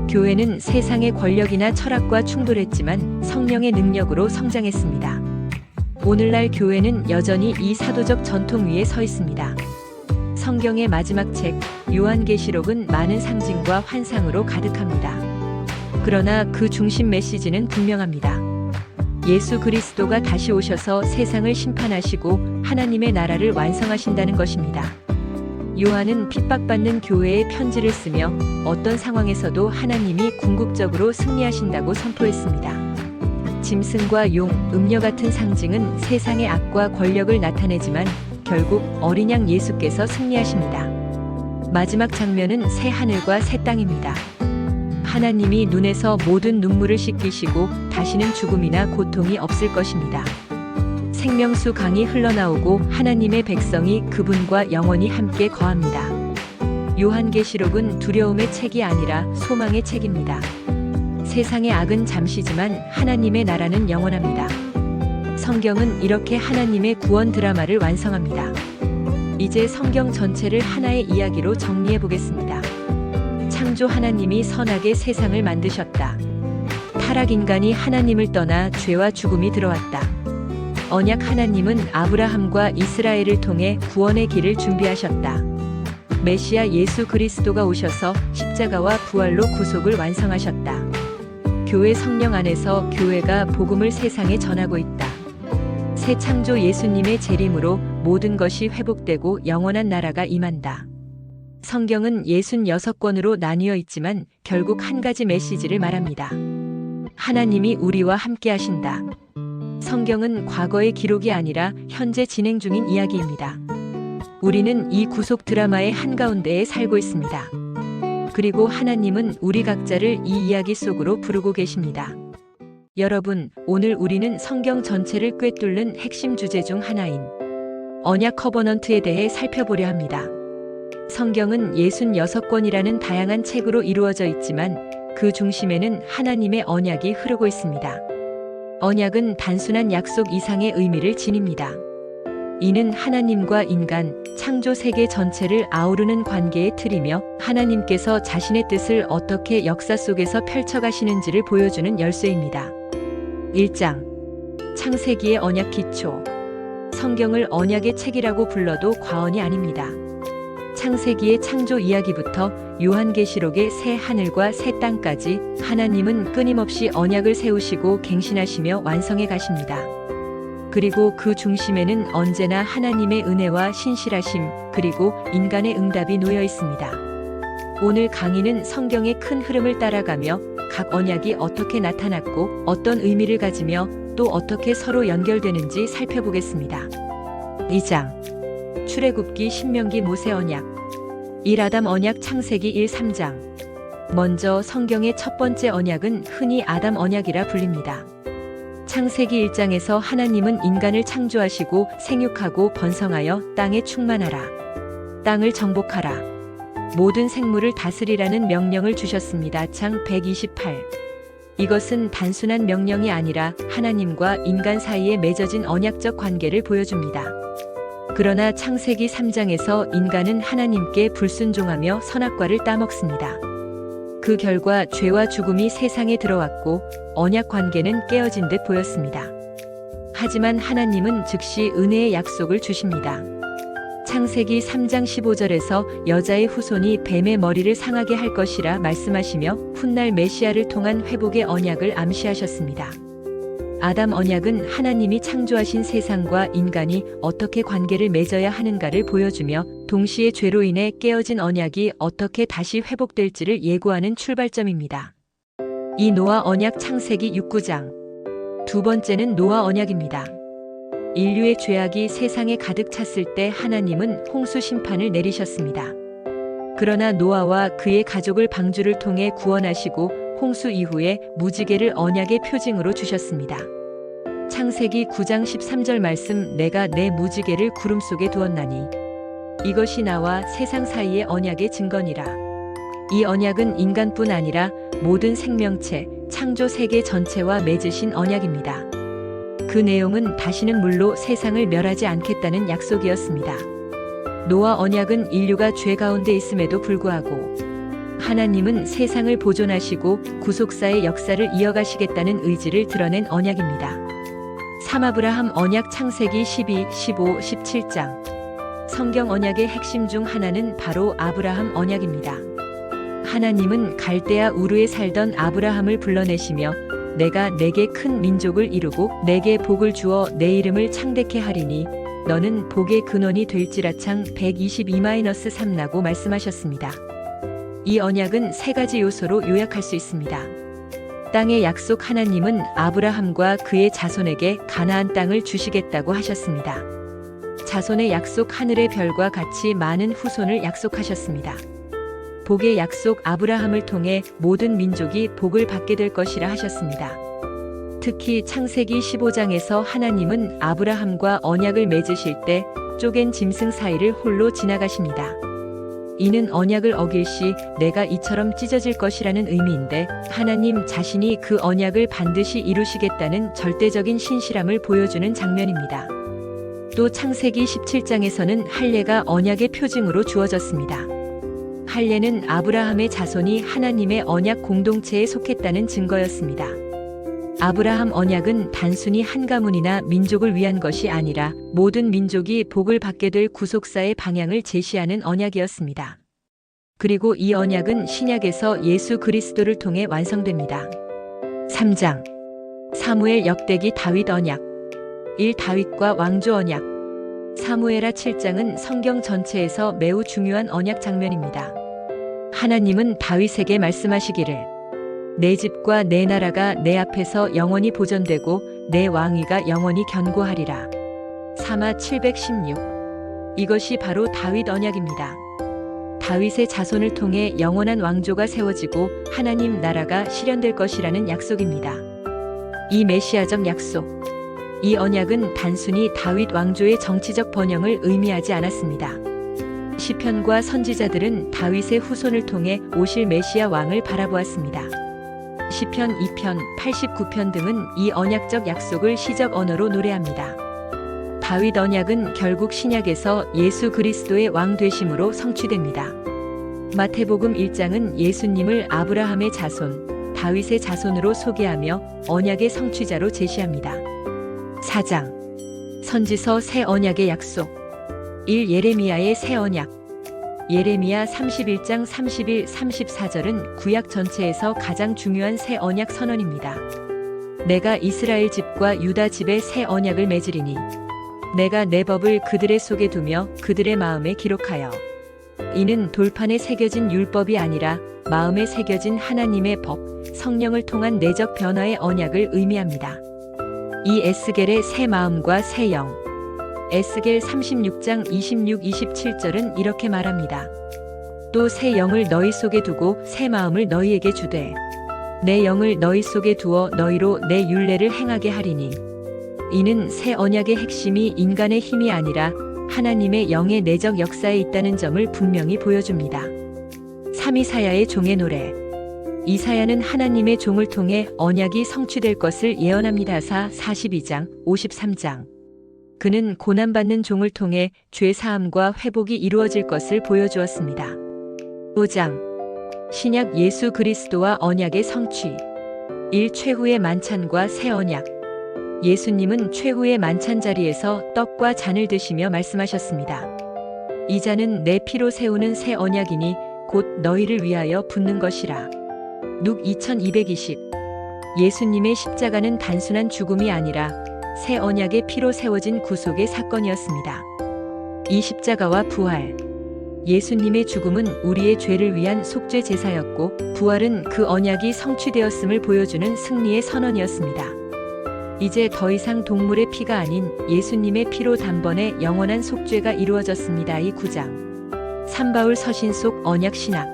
교회는 세상의 권력이나 철학과 충돌했지만 성령의 능력으로 성장했습니다. 오늘날 교회는 여전히 이 사도적 전통 위에 서 있습니다. 성경의 마지막 책, 요한계시록은 많은 상징과 환상으로 가득합니다. 그러나 그 중심 메시지는 분명합니다. 예수 그리스도가 다시 오셔서 세상을 심판하시고 하나님의 나라를 완성하신다는 것입니다. 요한은 핍박받는 교회에 편지를 쓰며 어떤 상황에서도 하나님이 궁극적으로 승리하신다고 선포했습니다. 짐승과 용, 음녀 같은 상징은 세상의 악과 권력을 나타내지만 결국 어린 양 예수께서 승리하십니다. 마지막 장면은 새 하늘과 새 땅입니다. 하나님이 눈에서 모든 눈물을 씻기시고 다시는 죽음이나 고통이 없을 것입니다. 생명수 강이 흘러나오고 하나님의 백성이 그분과 영원히 함께 거합니다. 요한계시록은 두려움의 책이 아니라 소망의 책입니다. 세상의 악은 잠시지만 하나님의 나라는 영원합니다. 성경은 이렇게 하나님의 구원 드라마를 완성합니다. 이제 성경 전체를 하나의 이야기로 정리해 보겠습니다. 창조 하나님이 선하게 세상을 만드셨다. 타락 인간이 하나님을 떠나 죄와 죽음이 들어왔다. 언약 하나님은 아브라함과 이스라엘을 통해 구원의 길을 준비하셨다. 메시아 예수 그리스도가 오셔서 십자가와 부활로 구속을 완성하셨다. 교회 성령 안에서 교회가 복음을 세상에 전하고 있다. 새 창조 예수님의 재림으로 모든 것이 회복되고 영원한 나라가 임한다. 성경은 66권으로 나뉘어 있지만 결국 한 가지 메시지를 말합니다. 하나님이 우리와 함께 하신다. 성경은 과거의 기록이 아니라 현재 진행 중인 이야기입니다. 우리는 이 구속 드라마의 한가운데에 살고 있습니다. 그리고 하나님은 우리 각자를 이 이야기 속으로 부르고 계십니다. 여러분, 오늘 우리는 성경 전체를 꿰뚫는 핵심 주제 중 하나인 언약 커버넌트에 대해 살펴보려 합니다. 성경은 66권이라는 다양한 책으로 이루어져 있지만 그 중심에는 하나님의 언약이 흐르고 있습니다. 언약은 단순한 약속 이상의 의미를 지닙니다. 이는 하나님과 인간, 창조 세계 전체를 아우르는 관계의 틀이며 하나님께서 자신의 뜻을 어떻게 역사 속에서 펼쳐가시는지를 보여주는 열쇠입니다. 1장 창세기의 언약 기초. 성경을 언약의 책이라고 불러도 과언이 아닙니다. 창세기의 창조 이야기부터 요한계시록의 새 하늘과 새 땅까지 하나님은 끊임없이 언약을 세우시고 갱신하시며 완성해 가십니다. 그리고 그 중심에는 언제나 하나님의 은혜와 신실하심, 그리고 인간의 응답이 놓여 있습니다. 오늘 강의는 성경의 큰 흐름을 따라가며 각 언약이 어떻게 나타났고 어떤 의미를 가지며 또 어떻게 서로 연결되는지 살펴보겠습니다. 2장 출애굽기 신명기 모세 언약 1아담 언약 창세기 1, 3장 먼저 성경의 첫 번째 언약은 흔히 아담 언약이라 불립니다. 창세기 1장에서 하나님은 인간을 창조하시고 생육하고 번성하여 땅에 충만하라. 땅을 정복하라. 모든 생물을 다스리라는 명령을 주셨습니다. 창 128. 이것은 단순한 명령이 아니라 하나님과 인간 사이에 맺어진 언약적 관계를 보여줍니다. 그러나 창세기 3장에서 인간은 하나님께 불순종하며 선악과를 따먹습니다. 그 결과 죄와 죽음이 세상에 들어왔고 언약 관계는 깨어진 듯 보였습니다. 하지만 하나님은 즉시 은혜의 약속을 주십니다. 창세기 3장 15절에서 여자의 후손이 뱀의 머리를 상하게 할 것이라 말씀하시며 훗날 메시아를 통한 회복의 언약을 암시하셨습니다. 아담 언약은 하나님이 창조하신 세상과 인간이 어떻게 관계를 맺어야 하는가를 보여주며 동시에 죄로 인해 깨어진 언약이 어떻게 다시 회복될지를 예고하는 출발점입니다. 이 노아 언약 창세기 6, 9장. 두 번째는 노아 언약입니다. 인류의 죄악이 세상에 가득 찼을 때 하나님은 홍수 심판을 내리셨습니다. 그러나 노아와 그의 가족을 방주를 통해 구원하시고 홍수 이후에 무지개를 언약의 표징으로 주셨습니다. 창세기 9장 13절 말씀 내가 내 무지개를 구름 속에 두었나니 이것이 나와 세상 사이의 언약의 증거니라. 이 언약은 인간뿐 아니라 모든 생명체, 창조 세계 전체와 맺으신 언약입니다. 그 내용은 다시는 물로 세상을 멸하지 않겠다는 약속이었습니다. 노아 언약은 인류가 죄 가운데 있음에도 불구하고 하나님은 세상을 보존하시고 구속사의 역사를 이어가시겠다는 의지를 드러낸 언약입니다. 삼아브라함 언약 창세기 12, 15, 17장. 성경 언약의 핵심 중 하나는 바로 아브라함 언약입니다. 하나님은 갈대아 우르에 살던 아브라함을 불러내시며 내가 내게 큰 민족을 이루고 내게 복을 주어 내 이름을 창대케 하리니 너는 복의 근원이 될지라. 창 122-3라고 말씀하셨습니다. 이 언약은 세 가지 요소로 요약할 수 있습니다. 땅의 약속. 하나님은 아브라함과 그의 자손에게 가나안 땅을 주시겠다고 하셨습니다. 자손의 약속. 하늘의 별과 같이 많은 후손을 약속하셨습니다. 복의 약속. 아브라함을 통해 모든 민족이 복을 받게 될 것이라 하셨습니다. 특히 창세기 15장에서 하나님은 아브라함과 언약을 맺으실 때 쪼갠 짐승 사이를 홀로 지나가십니다. 이는 언약을 어길 시 내가 이처럼 찢어질 것이라는 의미인데 하나님 자신이 그 언약을 반드시 이루시겠다는 절대적인 신실함을 보여주는 장면입니다. 또 창세기 17장에서는 할례가 언약의 표징으로 주어졌습니다. 할례는 아브라함의 자손이 하나님의 언약 공동체에 속했다는 증거였습니다. 아브라함 언약은 단순히 한 가문이나 민족을 위한 것이 아니라 모든 민족이 복을 받게 될 구속사의 방향을 제시하는 언약이었습니다. 그리고 이 언약은 신약에서 예수 그리스도를 통해 완성됩니다. 3장 사무엘 역대기 다윗 언약 1. 다윗과 왕조 언약. 사무엘하 7장은 성경 전체에서 매우 중요한 언약 장면입니다. 하나님은 다윗에게 말씀하시기를 내 집과 내 나라가 내 앞에서 영원히 보존되고 내 왕위가 영원히 견고하리라. 사마 716. 이것이 바로 다윗 언약입니다. 다윗의 자손을 통해 영원한 왕조가 세워지고 하나님 나라가 실현될 것이라는 약속입니다. 이 메시아적 약속, 이 언약은 단순히 다윗 왕조의 정치적 번영을 의미하지 않았습니다. 시편과 선지자들은 다윗의 후손을 통해 오실 메시아 왕을 바라보았습니다. 시편 2편, 89편 등은 이 언약적 약속을 시적 언어로 노래합니다. 다윗 언약은 결국 신약에서 예수 그리스도의 왕 되심으로 성취됩니다. 마태복음 1장은 예수님을 아브라함의 자손, 다윗의 자손으로 소개하며 언약의 성취자로 제시합니다. 4장 선지서 새 언약의 약속. 1. 예레미야의 새 언약. 예레미야 31장 31, 34절은 구약 전체에서 가장 중요한 새 언약 선언입니다. 내가 이스라엘 집과 유다 집에 새 언약을 맺으리니 내가 내 법을 그들의 속에 두며 그들의 마음에 기록하여. 이는 돌판에 새겨진 율법이 아니라 마음에 새겨진 하나님의 법, 성령을 통한 내적 변화의 언약을 의미합니다. 이 에스겔의 새 마음과 새 영. 에스겔 36장 26, 27절은 이렇게 말합니다. 또 새 영을 너희 속에 두고 새 마음을 너희에게 주되 내 영을 너희 속에 두어 너희로 내 율례를 행하게 하리니. 이는 새 언약의 핵심이 인간의 힘이 아니라 하나님의 영의 내적 역사에 있다는 점을 분명히 보여줍니다. 3. 이사야의 종의 노래. 이사야는 하나님의 종을 통해 언약이 성취될 것을 예언합니다. 사 42장, 53장. 그는 고난받는 종을 통해 죄 사함과 회복이 이루어질 것을 보여주었습니다. 5장 신약 예수 그리스도와 언약의 성취. 1. 최후의 만찬과 새 언약. 예수님은 최후의 만찬 자리에서 떡과 잔을 드시며 말씀하셨습니다. 이 잔은 내 피로 세우는 새 언약이니 곧 너희를 위하여 붓는 것이라. 룩 2220. 예수님의 십자가는 단순한 죽음이 아니라 새 언약의 피로 세워진 구속의 사건이었습니다. 이 십자가와 부활. 예수님의 죽음은 우리의 죄를 위한 속죄 제사였고 부활은 그 언약이 성취되었음을 보여주는 승리의 선언이었습니다. 이제 더 이상 동물의 피가 아닌 예수님의 피로 단번에 영원한 속죄가 이루어졌습니다. 이 9장 산바울 서신 속 언약 신학.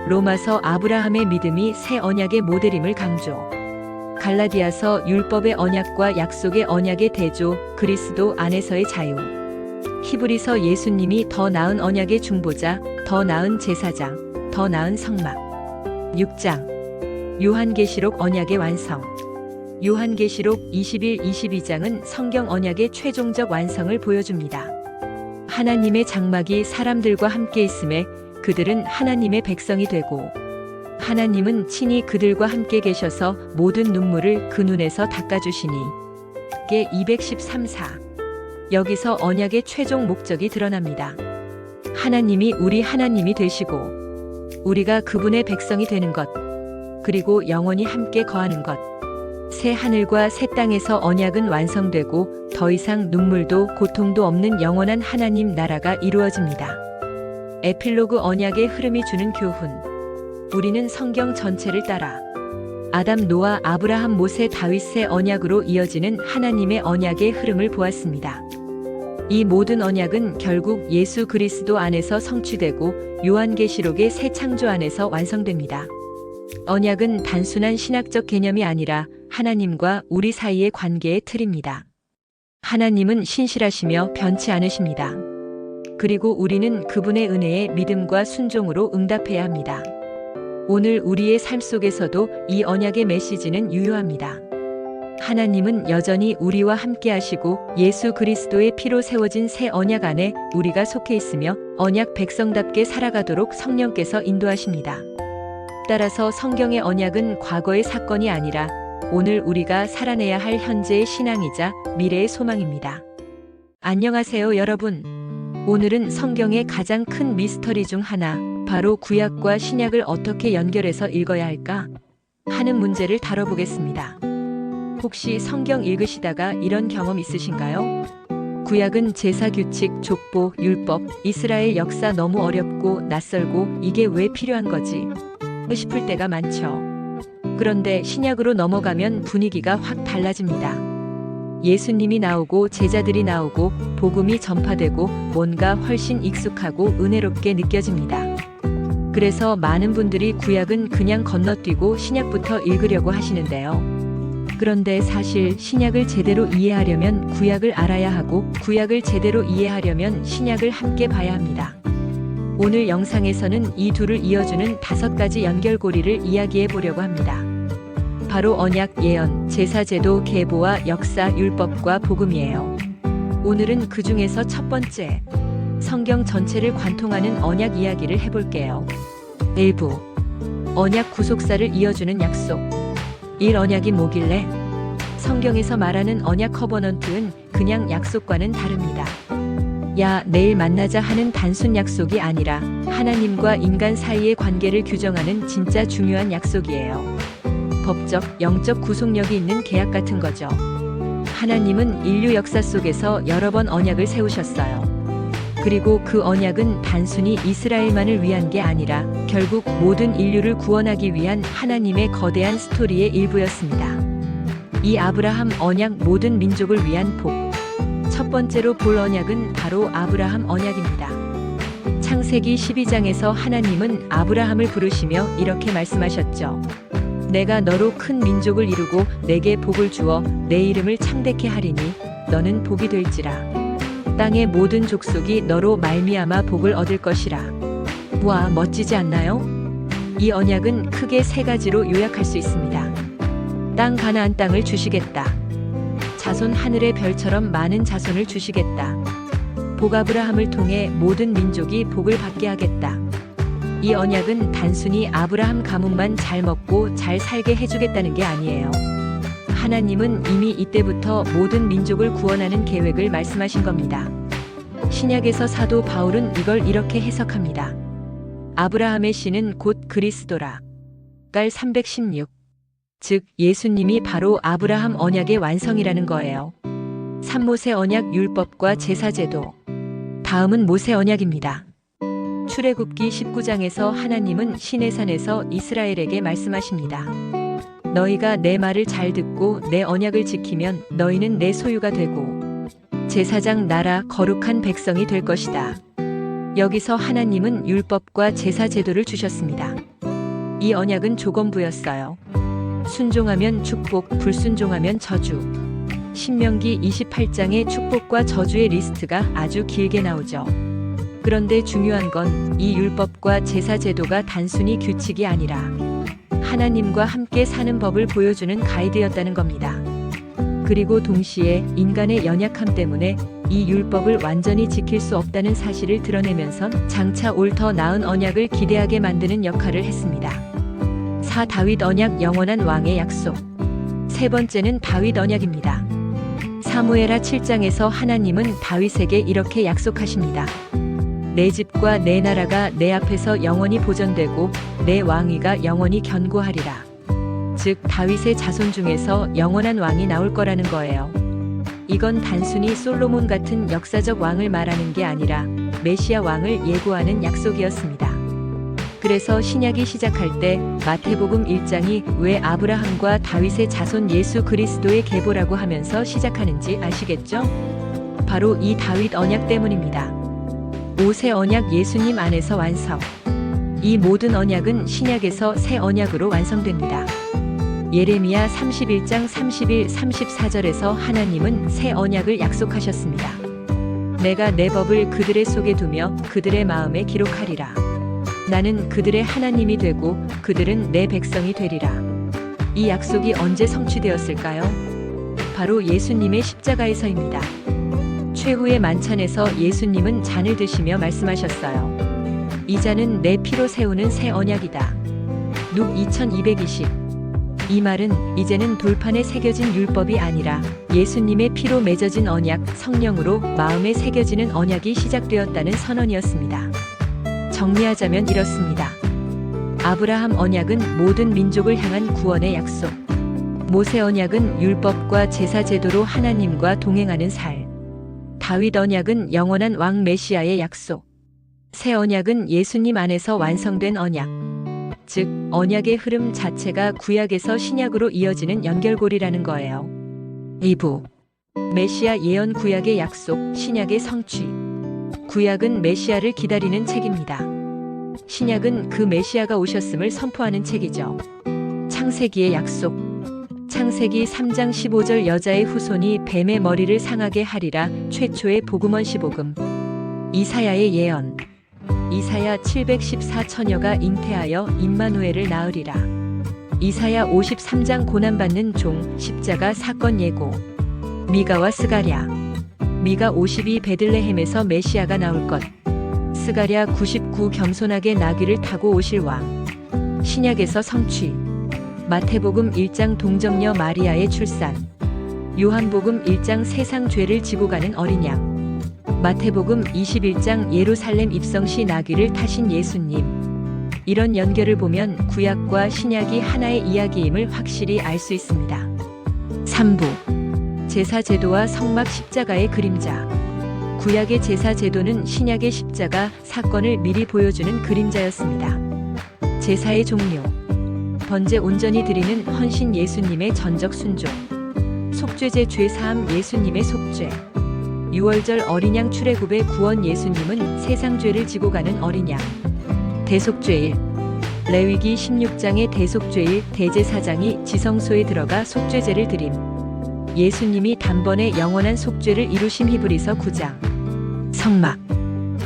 로마서 아브라함의 믿음이 새 언약의 모델임을 강조. 갈라디아서 율법의 언약과 약속의 언약의 대조, 그리스도 안에서의 자유. 히브리서 예수님이 더 나은 언약의 중보자, 더 나은 제사장, 더 나은 성막. 6장 요한계시록 언약의 완성. 요한계시록 21, 22장은 성경 언약의 최종적 완성을 보여줍니다. 하나님의 장막이 사람들과 함께 있음에 그들은 하나님의 백성이 되고 하나님은 친히 그들과 함께 계셔서 모든 눈물을 그 눈에서 닦아주시니. 게 213사. 여기서 언약의 최종 목적이 드러납니다. 하나님이 우리 하나님이 되시고 우리가 그분의 백성이 되는 것, 그리고 영원히 함께 거하는 것. 새 하늘과 새 땅에서 언약은 완성되고 더 이상 눈물도 고통도 없는 영원한 하나님 나라가 이루어집니다. 에필로그 언약의 흐름이 주는 교훈. 우리는 성경 전체를 따라 아담, 노아, 아브라함, 모세, 다윗의 언약으로 이어지는 하나님의 언약의 흐름을 보았습니다. 이 모든 언약은 결국 예수 그리스도 안에서 성취되고 요한계시록의 새 창조 안에서 완성됩니다. 언약은 단순한 신학적 개념이 아니라 하나님과 우리 사이의 관계의 틀입니다. 하나님은 신실하시며 변치 않으십니다. 그리고 우리는 그분의 은혜에 믿음과 순종으로 응답해야 합니다. 오늘 우리의 삶 속에서도 이 언약의 메시지는 유효합니다. 하나님은 여전히 우리와 함께 하시고 예수 그리스도의 피로 세워진 새 언약 안에 우리가 속해 있으며 언약 백성답게 살아가도록 성령께서 인도하십니다. 따라서 성경의 언약은 과거의 사건이 아니라 오늘 우리가 살아내야 할 현재의 신앙이자 미래의 소망입니다. 안녕하세요, 여러분. 오늘은 성경의 가장 큰 미스터리 중 하나, 바로 구약과 신약을 어떻게 연결해서 읽어야 할까 하는 문제를 다뤄보겠습니다. 혹시 성경 읽으시다가 이런 경험 있으신가요? 구약은 제사 규칙, 족보, 율법, 이스라엘 역사 너무 어렵고 낯설고 이게 왜 필요한 거지? 싶을 때가 많죠. 그런데 신약으로 넘어가면 분위기가 확 달라집니다. 예수님이 나오고 제자들이 나오고 복음이 전파되고 뭔가 훨씬 익숙하고 은혜롭게 느껴집니다. 그래서 많은 분들이 구약은 그냥 건너뛰고 신약부터 읽으려고 하시는데요. 그런데 사실 신약을 제대로 이해하려면 구약을 알아야 하고 구약을 제대로 이해하려면 신약을 함께 봐야 합니다. 오늘 영상에서는 이 둘을 이어주는 5가지 연결고리를 이야기해 보려고 합니다. 바로 언약, 예언, 제사제도, 계보와 역사, 율법과 복음이에요. 오늘은 그 중에서 첫 번째, 성경 전체를 관통하는 언약 이야기를 해볼게요. 1부, 언약 구속사를 이어주는 약속. 1. 언약이 뭐길래? 성경에서 말하는 언약 커버넌트는 그냥 약속과는 다릅니다. 야, 내일 만나자 하는 단순 약속이 아니라 하나님과 인간 사이의 관계를 규정하는 진짜 중요한 약속이에요. 법적, 영적 구속력이 있는 계약 같은 거죠. 하나님은 인류 역사 속에서 여러 번 언약을 세우셨어요. 그리고 그 언약은 단순히 이스라엘만을 위한 게 아니라 결국 모든 인류를 구원하기 위한 하나님의 거대한 스토리의 일부였습니다. 이 아브라함 언약, 모든 민족을 위한 복. 첫 번째로 볼 언약은 바로 아브라함 언약입니다. 창세기 12장에서 하나님은 아브라함을 부르시며 이렇게 말씀하셨죠. 내가 너로 큰 민족을 이루고 내게 복을 주어 내 이름을 창대케 하리니 너는 복이 될지라. 땅의 모든 족속이 너로 말미암아 복을 얻을 것이라. 와, 멋지지 않나요? 이 언약은 크게 3가지로 요약할 수 있습니다. 땅, 가나안 땅을 주시겠다. 자손, 하늘의 별처럼 많은 자손을 주시겠다. 복, 아브라함을 통해 모든 민족이 복을 받게 하겠다. 이 언약은 단순히 아브라함 가문만 잘 먹고 잘 살게 해주겠다는 게 아니에요. 하나님은 이미 이때부터 모든 민족을 구원하는 계획을 말씀하신 겁니다. 신약에서 사도 바울은 이걸 이렇게 해석합니다. 아브라함의 씨는 곧 그리스도라. 깔 316. 즉 예수님이 바로 아브라함 언약의 완성이라는 거예요. 3. 모세 언약, 율법과 제사제도. 다음은 모세 언약입니다. 출애굽기 19장에서 하나님은 시내산에서 이스라엘에게 말씀하십니다. 너희가 내 말을 잘 듣고 내 언약을 지키면 너희는 내 소유가 되고 제사장 나라 거룩한 백성이 될 것이다. 여기서 하나님은 율법과 제사제도를 주셨습니다. 이 언약은 조건부였어요. 순종하면 축복, 불순종하면 저주. 신명기 28장의 축복과 저주의 리스트가 아주 길게 나오죠. 그런데 중요한 건 이 율법과 제사제도가 단순히 규칙이 아니라 하나님과 함께 사는 법을 보여주는 가이드였다는 겁니다. 그리고 동시에 인간의 연약함 때문에 이 율법을 완전히 지킬 수 없다는 사실을 드러내면서 장차 올 더 나은 언약을 기대하게 만드는 역할을 했습니다. 4. 다윗 언약, 영원한 왕의 약속. 3번째는 다윗 언약입니다. 사무엘하 7장에서 하나님은 다윗에게 이렇게 약속하십니다. 내 집과 내 나라가 내 앞에서 영원히 보존되고 내 왕위가 영원히 견고하리라. 즉 다윗의 자손 중에서 영원한 왕이 나올 거라는 거예요. 이건 단순히 솔로몬 같은 역사적 왕을 말하는 게 아니라 메시아 왕을 예고하는 약속이었습니다. 그래서 신약이 시작할 때 마태복음 1장이 왜 아브라함과 다윗의 자손 예수 그리스도의 계보라고 하면서 시작하는지 아시겠죠? 바로 이 다윗 언약 때문입니다. 5새 언약 예수님 안에서 완성. 이 모든 언약은 신약에서 새 언약으로 완성됩니다. 예레미야 31장 31, 34절에서 하나님은 새 언약을 약속하셨습니다. 내가 내 법을 그들의 속에 두며 그들의 마음에 기록하리라. 나는 그들의 하나님이 되고 그들은 내 백성이 되리라. 이 약속이 언제 성취되었을까요? 바로 예수님의 십자가에서입니다. 최후의 만찬에서 예수님은 잔을 드시며 말씀하셨어요. 이 잔은 내 피로 세우는 새 언약이다. 룩 2220. 이 말은 이제는 돌판에 새겨진 율법이 아니라 예수님의 피로 맺어진 언약, 성령으로 마음에 새겨지는 언약이 시작되었다는 선언이었습니다. 정리하자면 이렇습니다. 아브라함 언약은 모든 민족을 향한 구원의 약속. 모세 언약은 율법과 제사 제도로 하나님과 동행하는 살. 다윗 언약은 영원한 왕 메시아의 약속. 새 언약은 예수님 안에서 완성된 언약. 즉 언약의 흐름 자체가 구약에서 신약으로 이어지는 연결고리라는 거예요. 2부. 메시아 예언 구약의 약속, 신약의 성취. 구약은 메시아를 기다리는 책입니다. 신약은 그 메시아가 오셨음을 선포하는 책이죠. 창세기의 약속. 창세기 3장 15절 여자의 후손이 뱀의 머리를 상하게 하리라. 최초의 복음원 시복음. 이사야의 예언. 이사야 714처녀가 잉태하여 임마누엘을 낳으리라. 이사야 53장 고난받는 종, 십자가 사건 예고. 미가와 스가랴. 미가 52 베들레헴에서 메시아가 나올 것. 스가랴 99 겸손하게 나귀를 타고 오실 왕. 신약에서 성취. 마태복음 1장 동정녀 마리아의 출산. 요한복음 1장 세상 죄를 지고 가는 어린 양. 마태복음 21장 예루살렘 입성 시 나귀를 타신 예수님. 이런 연결을 보면 구약과 신약이 하나의 이야기임을 확실히 알 수 있습니다. 3부. 제사 제도와 성막 십자가의 그림자. 구약의 제사 제도는 신약의 십자가 사건을 미리 보여주는 그림자였습니다. 제사의 종료. 번제 온전히 드리는 헌신 예수님의 전적 순종. 속죄제 죄 사함 예수님의 속죄. 유월절 어린 양 출애굽의 구원 예수님은 세상 죄를 지고 가는 어린 양. 대속죄일. 레위기 16장의 대속죄일 대제사장이 지성소에 들어가 속죄제를 드림. 예수님이 단번에 영원한 속죄를 이루심 히브리서 9장. 성막.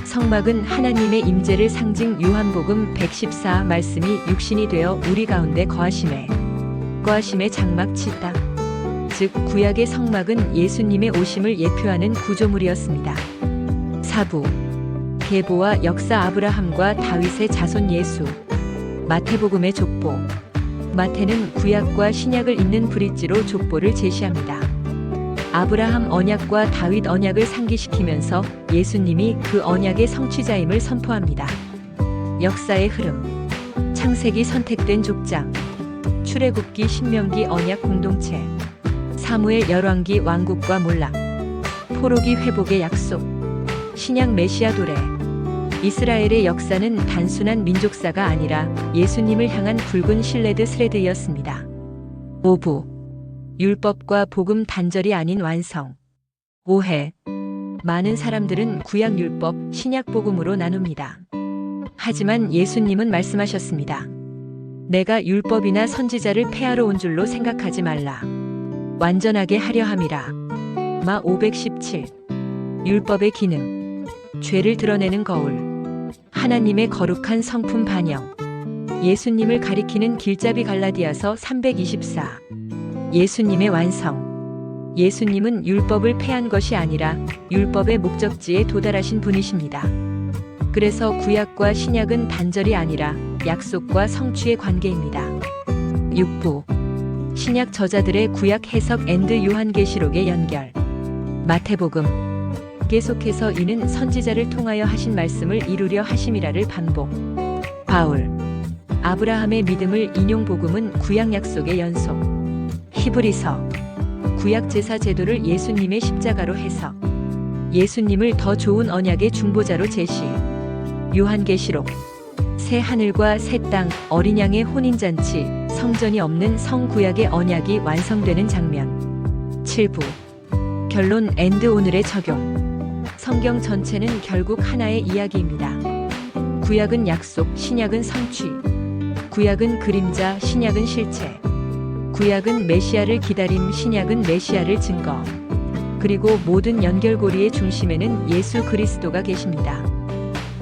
성막은 하나님의 임재를 상징 요한복음 114 말씀이 육신이 되어 우리 가운데 거하심에 장막 치다. 즉 구약의 성막은 예수님의 오심을 예표하는 구조물이었습니다. 4부. 계보와 역사 아브라함과 다윗의 자손 예수. 마태복음의 족보. 마태는 구약과 신약을 잇는 브릿지로 족보를 제시합니다. 아브라함 언약과 다윗 언약을 상기시키면서 예수님이 그 언약의 성취자임을 선포합니다. 역사의 흐름. 창세기 선택된 족장. 출애굽기 신명기 언약 공동체. 사무엘 열왕기 왕국과 몰락. 포로기 회복의 약속. 신약 메시아 도래. 이스라엘의 역사는 단순한 민족사가 아니라 예수님을 향한 붉은 신레드 스레드였습니다. 5부. 율법과 복음 단절이 아닌 완성. 오해. 많은 사람들은 구약 율법, 신약 복음으로 나눕니다. 하지만 예수님은 말씀하셨습니다. 내가 율법이나 선지자를 폐하러 온 줄로 생각하지 말라. 완전하게 하려 함이라. 마 517. 율법의 기능. 죄를 드러내는 거울. 하나님의 거룩한 성품 반영. 예수님을 가리키는 길잡이 갈라디아서 324. 예수님의 완성. 예수님은 율법을 폐한 것이 아니라 율법의 목적지에 도달하신 분이십니다. 그래서 구약과 신약은 단절이 아니라 약속과 성취의 관계입니다. 6부. 신약 저자들의 구약 해석 앤드 요한계시록의 연결. 마태복음. 계속해서 이는 선지자를 통하여 하신 말씀을 이루려 하심이라를 반복. 바울. 아브라함의 믿음을 인용. 복음은 구약 약속의 연속. 히브리서. 구약 제사 제도를 예수님의 십자가로 해석. 예수님을 더 좋은 언약의 중보자로 제시. 요한계시록. 새 하늘과 새 땅, 어린 양의 혼인잔치, 성전이 없는 성구약의 언약이 완성되는 장면. 7부. 결론. 엔드. 오늘의 적용. 성경 전체는 결국 하나의 이야기입니다. 구약은 약속, 신약은 성취. 구약은 그림자, 신약은 실체. 구약은 메시아를 기다림, 신약은 메시아를 증거. 그리고 모든 연결고리의 중심에는 예수 그리스도가 계십니다.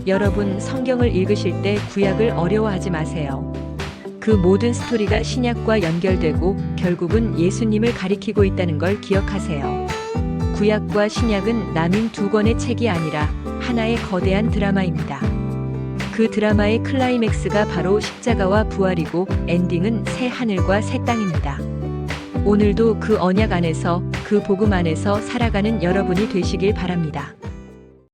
여러분, 성경을 읽으실 때 구약을 어려워하지 마세요. 그 모든 스토리가 신약과 연결되고 결국은 예수님을 가리키고 있다는 걸 기억하세요. 구약과 신약은 남인 두 권의 책이 아니라 하나의 거대한 드라마입니다. 그 드라마의 클라이맥스가 바로 십자가와 부활이고 엔딩은 새 하늘과 새 땅입니다. 오늘도 그 언약 안에서, 그 복음 안에서 살아가는 여러분이 되시길 바랍니다.